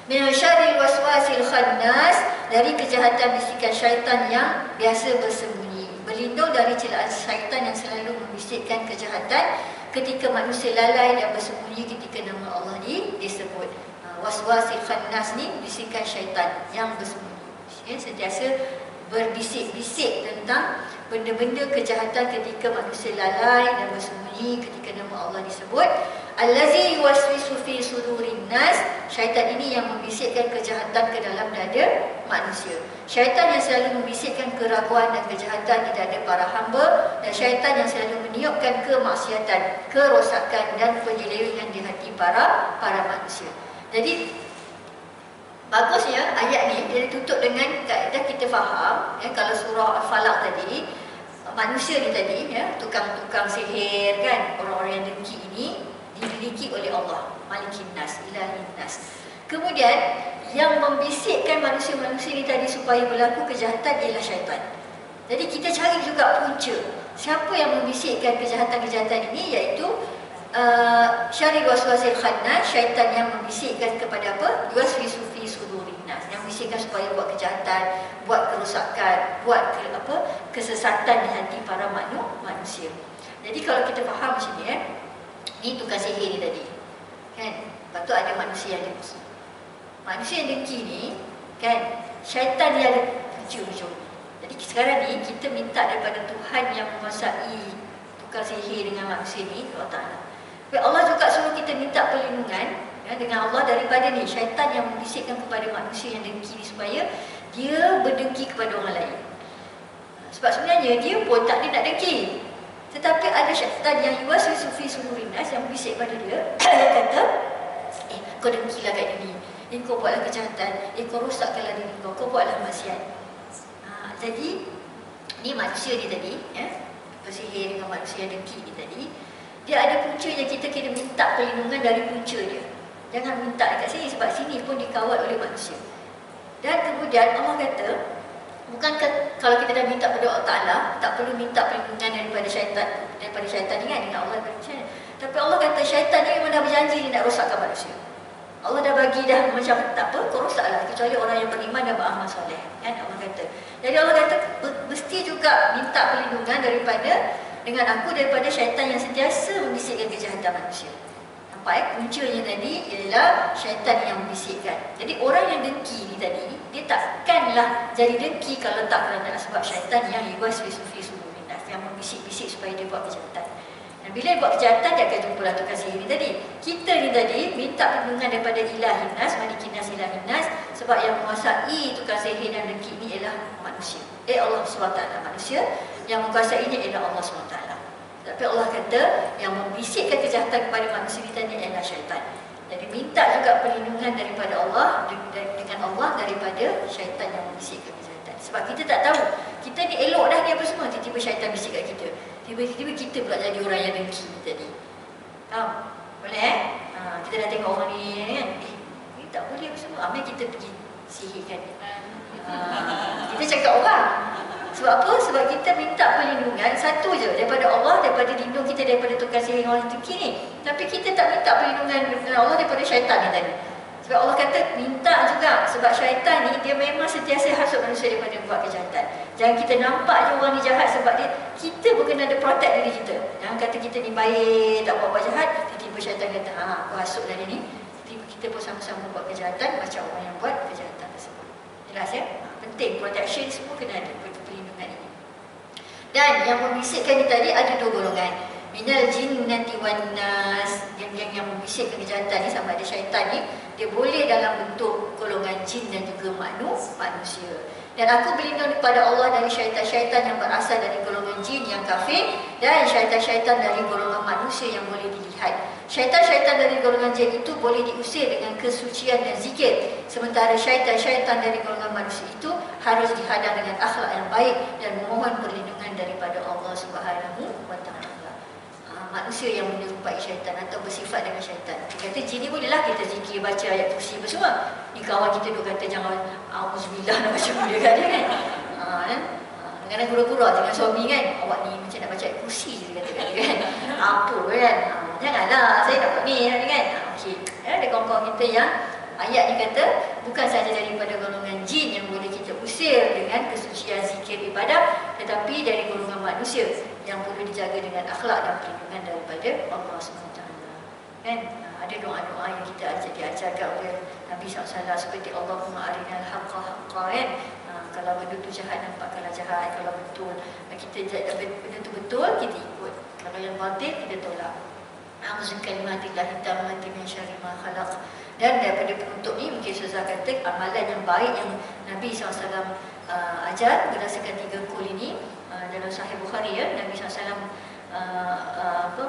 Min syarril waswasil khannas, dari kejahatan bisikan syaitan yang biasa bersembunyi. Berlindung dari celaan syaitan yang selalu membisikkan kejahatan ketika manusia lalai dan bersembunyi ketika nama Allah disebut. Waswasil khannas ni bisikan syaitan yang bersembunyi. Sentiasa berbisik-bisik tentang benda-benda kejahatan ketika manusia lalai dan bersembunyi ketika nama Allah disebut. Allazi yuwaswisu fi sudurin nas, syaitan ini yang membisikkan kejahatan ke dalam dada manusia. Syaitan yang selalu membisikkan keraguan dan kejahatan di dada para hamba, dan syaitan yang selalu meniupkan kemaksiatan, kerosakan dan penyelewengan di hati para manusia. Jadi bagusnya ayat ni dia tutup dengan kaedah kita faham ya, kalau surah Al-Falaq tadi, manusia ni tadi ya, tukang-tukang sihir kan, orang-orang yang dengki ini dimiliki oleh Allah, Malikin Nas, Ilahin Nas. Kemudian yang membisikkan manusia-manusia ini tadi supaya berlaku kejahatan ialah syaitan. Jadi kita cari juga punca siapa yang membisikkan kejahatan-kejahatan ini, iaitu syarri waswasil khannas, syaitan yang membisikkan kepada apa? Yuwaswisu fi sudurin nas, yang membisikkan supaya buat kejahatan, buat kerosakan, buat kesesatan di hati para manusia. Jadi kalau kita faham macam ni ni tukang sihir ni tadi kan, lepas tu ada manusia yang dengki. Manusia yang dengki ni kan, syaitan dia ada hujung-hujung. Jadi sekarang ni kita minta daripada Tuhan yang menguasai tukang sihir dengan manusia ni, Allah Ta'ala. Tapi Allah juga suruh kita minta perlindungan ya, dengan Allah daripada ni syaitan yang membisikkan kepada manusia yang dengki ni, supaya dia berdengki kepada orang lain. Sebab sebenarnya dia pun tak ada nak dengki, tetapi ada syaitan yang yuwaswisu fi sudurin nas, yang berbisik pada dia. Dia kata, kau dengkilah kat diri, kau buatlah kejahatan, kau rosakkanlah diri kau buatlah maksiat. Jadi ni manusia ni tadi ya, bersihir dengan manusia yang dengki ni tadi, dia ada punca yang kita kena minta perlindungan dari punca dia. Jangan minta dekat sini, sebab sini pun dikawal oleh manusia. Dan kemudian Allah kata, bukankah kalau kita dah minta pada Allah Ta'ala, tak perlu minta perlindungan daripada syaitan ni kan, dengan Allah daripada syaitan. Tapi Allah kata syaitan ni memang dah berjanji dia nak rosakkan manusia. Allah dah bagi dah macam tak apa, kau rosaklah, kecuali orang yang beriman dan beramal soleh kan, Allah kata. Jadi Allah kata mesti juga minta perlindungan dengan aku daripada syaitan yang sentiasa membisikkan kejahatan manusia. Nampak puncanya tadi ialah syaitan yang membisikkan. Jadi orang yang dengki ni tadi, dia takkanlah jadi dengki kalau tak kerana sebab syaitan yang yuwaswisu fi sudurin nas, yang membisik-bisik supaya dia buat kejahatan. Dan bila dia buat kejahatan, dia akan jumpa lah tukang sihir ni tadi. Kita ni tadi minta perlindungan daripada Ilahin Nas, Malikin Nas, Ilahin Nas, sebab yang menguasai tukang sihir dan dengki ni ialah manusia. Allah SWT, manusia yang menguasainya ialah Allah SWT. Tapi Allah kata yang membisikkan kejahatan kepada manusia ni tadi ialah syaitan. Jadi minta juga perlindungan daripada Allah, dengan Allah daripada syaitan yang membisikkan kejahatan. Sebab kita tak tahu, kita ni elok dah ni apa semua, tiba-tiba syaitan bisik kat kita. Tiba-tiba kita pula jadi orang yang dengki tadi. Faham? Boleh kita dah tengok orang ni kan, ni tak boleh apa semua, ambil kita pergi sihirkan dia. Kita cakap orang. Sebab apa? Sebab kita minta perlindungan satu je, daripada Allah, daripada lindung kita daripada tukang sihir orang dengki ni. Tapi kita tak minta perlindungan dengan Allah daripada syaitan ni tadi. Sebab Allah kata minta juga, sebab syaitan ni dia memang sentiasa hasut manusia daripada buat kejahatan. Jangan kita nampak je orang ni jahat, sebab kita pun kena ada protect diri kita. Jangan kata kita ni baik, tak buat jahat, tiba-tiba syaitan kata, aku hasutlah dia ni. Tiba-tiba kita pun sama-sama buat kejahatan macam orang yang buat kejahatan tersebut. Jelas ya? Penting, protection semua kena ada, perlindungan ini. Dan yang membisikkan ni tadi ada dua golongan. Minal jinnati wan nas, yang membisikkan kejahatan ni sama ada syaitan ni, dia boleh dalam bentuk golongan jin dan juga manusia. Dan aku berlindung kepada Allah dari syaitan-syaitan yang berasal dari golongan jin yang kafir, dan syaitan-syaitan dari golongan manusia yang boleh dilihat. Syaitan-syaitan dari golongan jin itu boleh diusir dengan kesucian dan zikir, sementara syaitan-syaitan dari golongan manusia itu harus dihadang dengan akhlak yang baik dan memohon perlindungan daripada Allah Subhanahu wa Ta'ala. Manusia yang menyerupai syaitan atau bersifat dengan syaitan. Dia kata jin ni bolehlah kita zikir, baca ayat kursi apa semua. Ni kawan kita duk kata jangan auzubillah nak baca dia kata kan. Kadang-kadang gurau-gurau dengan suami kan, awak ni macam nak baca ayat kursi je dia kata kan. Apa kan? Janganlah, saya nak buat ni kan. Okey. Ada kawan-kawan kita yang ayat ni kata bukan sahaja daripada golongan jin yang boleh kita usir dengan kesucian zikir ibadah, tetapi dari golongan manusia yang perlu dijaga dengan akhlak dan perlindungan daripada Allah SWT. Kan? Ada doa-doa yang kita diajarkan oleh Nabi SAW seperti Allahumma arinal haqqa haqqa kan? Kalau benda tu jahat, nampak kalau jahat. Kalau betul, kita benda tu betul, kita ikut. Kalau yang batil, kita tolak. Amzul kalimatillah hitamati min syarri ma khalaq. Dan daripada penutup ni mungkin Ustazah kata amalan yang baik yang Nabi SAW ajar berdasarkan 3 kul ini dalam Sahih Bukhari ya. Nabi SAW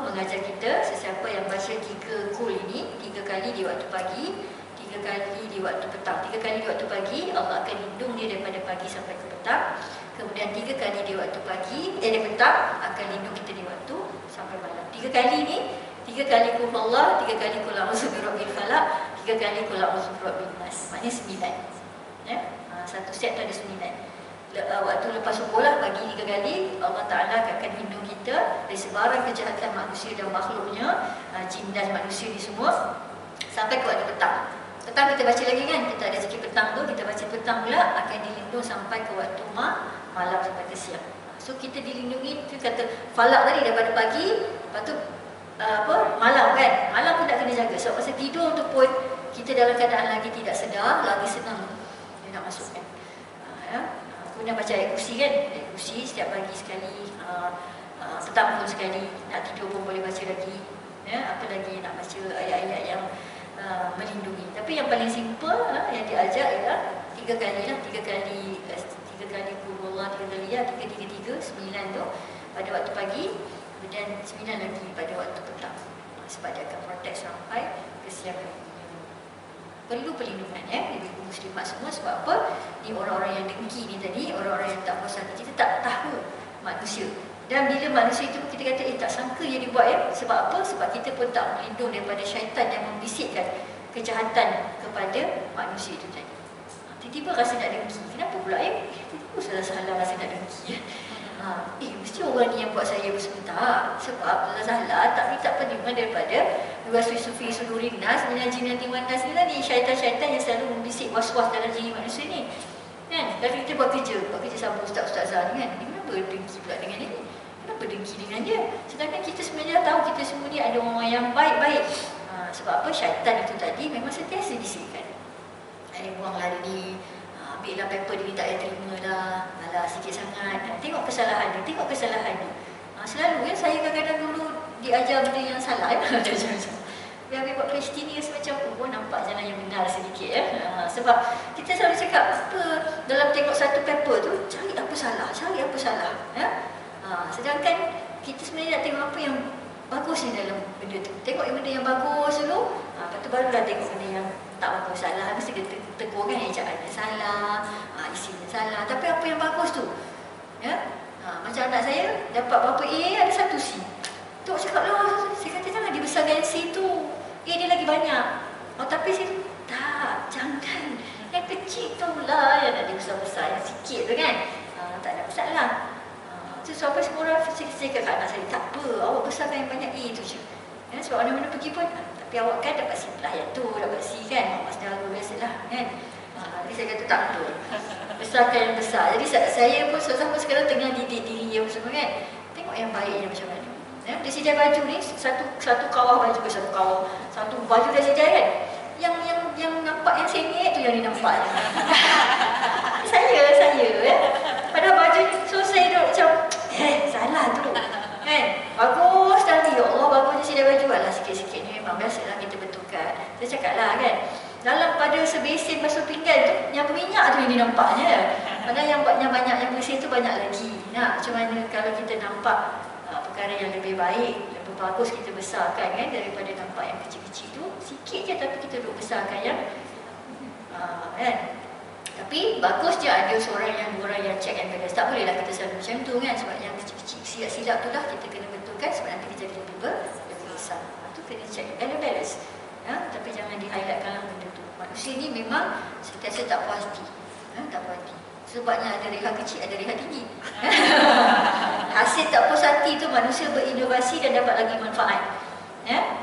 mengajar kita sesiapa yang baca 3 kul ini 3 kali di waktu pagi, 3 kali di waktu petang. 3 kali di waktu pagi Allah akan lindung dia daripada pagi sampai ke petang. Kemudian 3 kali di waktu pagi di petang akan lindung kita di waktu sampai malam. 3 kali ni 3 kali kul Allah, 3 kali kul a'udzu birabbil falaq, 3 kali kul a'udzu birabbin nas. Maknanya 9. Ya. Satu set tu ada 9. Waktu lepas subuh lah pagi 3 kali Allah Ta'ala akan lindung kita dari sebarang kejahatan manusia dan makhluknya, jin dan manusia ni semua, sampai ke waktu petang. Petang kita baca lagi kan, kita ada sikit petang tu, kita baca petang pula akan dilindung sampai ke waktu malam sampai ke siang. So kita dilindungi, tu kata falak tadi daripada pagi, lepas tu malam kan, malam pun tak kena jaga. So masa tidur tu pun kita dalam keadaan lagi tidak sedar, lagi senang dia nak masukkan. Kemudian baca ayat kursi kan, ayat kursi setiap pagi sekali, petang pun sekali, nak tidur pun boleh baca lagi. Ya, apa lagi nak baca ayat-ayat yang melindungi. Tapi yang paling simple yang diajar ialah 3 kali lah, 3 kali qulullah, 3 kali ya, 3 9 tu pada waktu pagi. Dan 9 lagi pada waktu petang, sebab dia akan protect sampai ke siang hari. Perlu perlindungan ibu muslimat semua. Sebab apa? Ni orang-orang yang dengki ni tadi, orang-orang yang tak puas hati. Kita tak tahu manusia. Dan bila manusia itu kita kata tak sangka dia dibuat Sebab apa? Sebab kita pun tak melindung daripada syaitan yang membisikkan kejahatan kepada manusia itu tadi. Tiba-tiba rasa nak dengki. Kenapa pula tiba-tiba salah-salah rasa nak dengki mesti orang ni yang buat saya bersebentar. Sebab salah tak minta perlindungan daripada Sufi Sudurin Nas Minajin Nanti Wanas ni syaitan-syaitan yang selalu membisik was-was dalam diri manusia ni kan. Kalau kita buat kerja sama ustaz-ustazah ni kan, kenapa dengki pula dengan dia ni? Kenapa dengki dengan dia? Sedangkan kita sebenarnya tahu kita semua ni ada orang yang baik-baik. Sebab apa? Syaitan itu tadi memang sentiasa bisikkan, buanglah ni, ambillah paper dia tak payah terima lah, alah sikit sangat. Tengok kesalahan dia. Selalu saya kadang-kadang dulu diajar benda yang salah Biar buat PhD ni rasa macam nampak jalan yang benar sedikit sebab kita selalu cakap apa dalam tengok satu paper tu, cari apa salah sedangkan kita sebenarnya nak tengok apa yang bagus ni dalam benda tu. Tengok benda yang bagus dulu, lepas tu barulah tengok benda yang tak bagus. Salah mesti kita tegur kan, ejaannya salah, isinya salah. Tapi apa yang bagus tu macam anak saya dapat berapa A, ada 1 C. Tok cakap lah, saya kata jangan dibesarkan C tu, A dia lagi banyak. Tapi saya tak, jangan. Yang kecil tu lah yang nak dibesar-besar, yang sikit tu kan, tak ada masalah. Sampai semua orang saya cakap anak saya, tak apa, awak besarkan yang banyak A tu je. Sebab mana-mana pergi pun, tapi awak kan dapat C lah yang tu, dapat C kan, awak sedara biasalah kan. Jadi saya kata tak betul, besarkan yang besar. Jadi saya pun sama sekarang tengah didik diri yang semua kan, tengok yang baiknya macam mana. Dia sedia baju ni, satu kawah baju ke satu baju dah sedia kan, yang nampak yang sengit tu yang dia nampak saya padahal baju ni. So saya duduk macam salah tu kan, bagus tadi ya Allah, bagusnya sedia baju. Alah sikit-sikit ni memang biasalah kita betulkan. Saya cakap lah kan, dalam pada sebesen basuh pinggan tu yang berminyak tu yang dia nampaknya, padahal yang banyak yang bersih tu banyak lagi. Macam mana kalau kita nampak perkara yang lebih baik, lebih bagus kita besarkan kan, daripada nampak yang kecil-kecil tu sikit je tapi kita duduk besarkan yang kan. Tapi bagus je ada seorang yang dua orang yang check and balance. Tak bolehlah kita selalu macam tu kan, sebab yang kecil-kecil silap-silap tu lah kita kena betulkan sebab nanti kita jadi lebih besar. Tu kena check and balance. Tapi jangan di-highlightkanlah benda tu. Manusia ni memang sentiasa tak puas hati. Tak puas hati. Sebabnya ada reha kecil, ada reha tinggi. Hasil tak puas hati tu manusia berinovasi dan dapat lagi manfaat.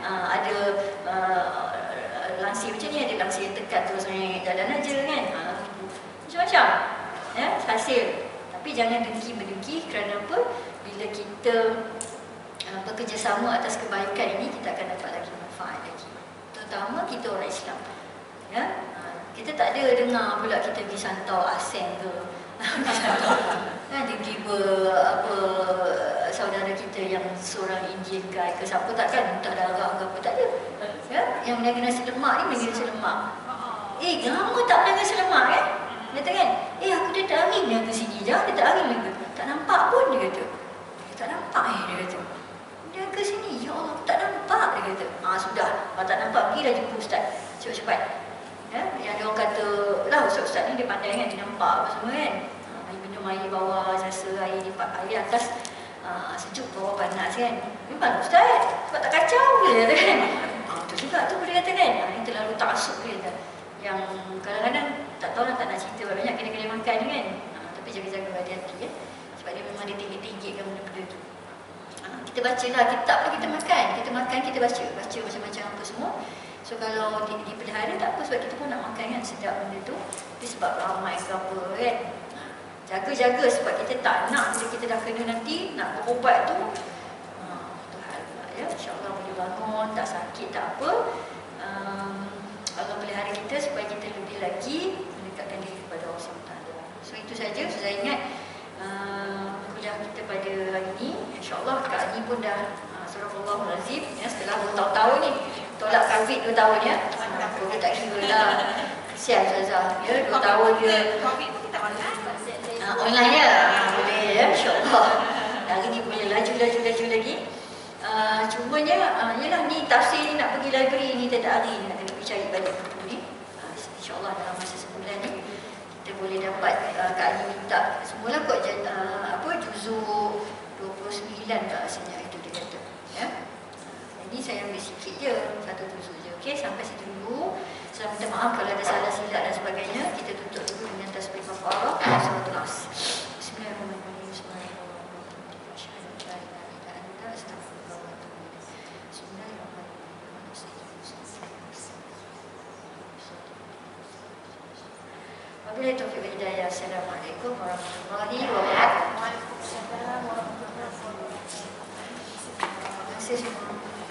Ada langsir macam ni, ada langsir yang tekan terus jalan aja kan. Macam-macam hasil. Tapi jangan dengki-mendengki, kerana apa? Bila kita bekerjasama atas kebaikan ini, kita akan dapat lagi manfaat lagi. Terutama kita orang Islam. Kita tak ada dengar pula kita pergi santau asing ke, Kan tiba-tiba apa saudara kita yang seorang Indian guy ke siapa takkan tak darah ke apa, tak ada. Ya, yang meniaga nasi lemak ni meniaga nasi lemak. Lama tak meniaga nasi lemak kan? Dia kata kan, aku dah tak hari meniaga sini je, dia tak hari meniaga. Tak nampak pun dia kata. Dia tak nampak dia kata. Meniaga sini, ya Allah aku tak nampak dia kata. Sudah, kalau tak nampak pergilah jumpa ustaz. Cepat-cepat. Ya, yang dia orang kata, lah ustaz-ustaz ni dia pandai kan, dia nampak apa semua kan. Minum air bawah, rasa air di air atas sejuk, bawah panas kan. Memang ustaz, sebab tak kacau dia kata kan. Betul juga tu boleh kata kan. Yang terlalu taksub dia kata. Yang kadang-kadang tak tahu lah, tak nak cerita banyak kedai-kedai makan ni kan. Tapi jaga-jaga hati-hati ya. Sebab dia memang dia tinggi-tinggi kan benda-benda tu. Kita baca lah kitab lah, kita makan, kita baca macam-macam apa semua. So kalau dipelihara tak apa, sebab kita pun nak makan kan sedap benda tu. Tapi sebab ramai ke apa kan, jaga-jaga sebab kita tak nak bila kita dah kena nanti nak berubat tu. Tuhan lah ya, insyaAllah boleh bangun, tak sakit, tak apa. Allah pelihara kita supaya kita lebih lagi mendekatkan diri kepada Allah SWT. So itu saja, saya ingat kuliah kita pada hari ini. InsyaAllah Kak Ani pun dah Astagfirullahalazim ya, setelah bertahun-tahun ni tolak COVID 2 tahun ya. COVID tak kira lah. Kesian Ustazah ya, 2 tahun dia COVID pun kita online. online ya. Boleh ya, insyaAllah. Hari ni boleh laju lagi. Cumanya yelah ni tafsir ni nak pergi library ni tiap hari nak kena pergi cari balik buku ni. InsyaAllah dalam masa sebulan ni kita boleh dapat. Kak Ani minta semula kot juzuk 29 tak rasanya itu dia kata ya. Jadi saya ambil sikit je, satu juzuk je. Okey, sampai situ dulu. Saya minta maaf kalau ada salah silap dan sebagainya. Kita tutup dulu dengan tasbih kafarah suratul As. Bismillahirrahmanirrahim. Wabillahi taufiq wal hidayah. Assalamualaikum warahmatullahi wabarakatuh. Waalaikumsalam warahmatullahi wabarakatuh. Terima kasih semua.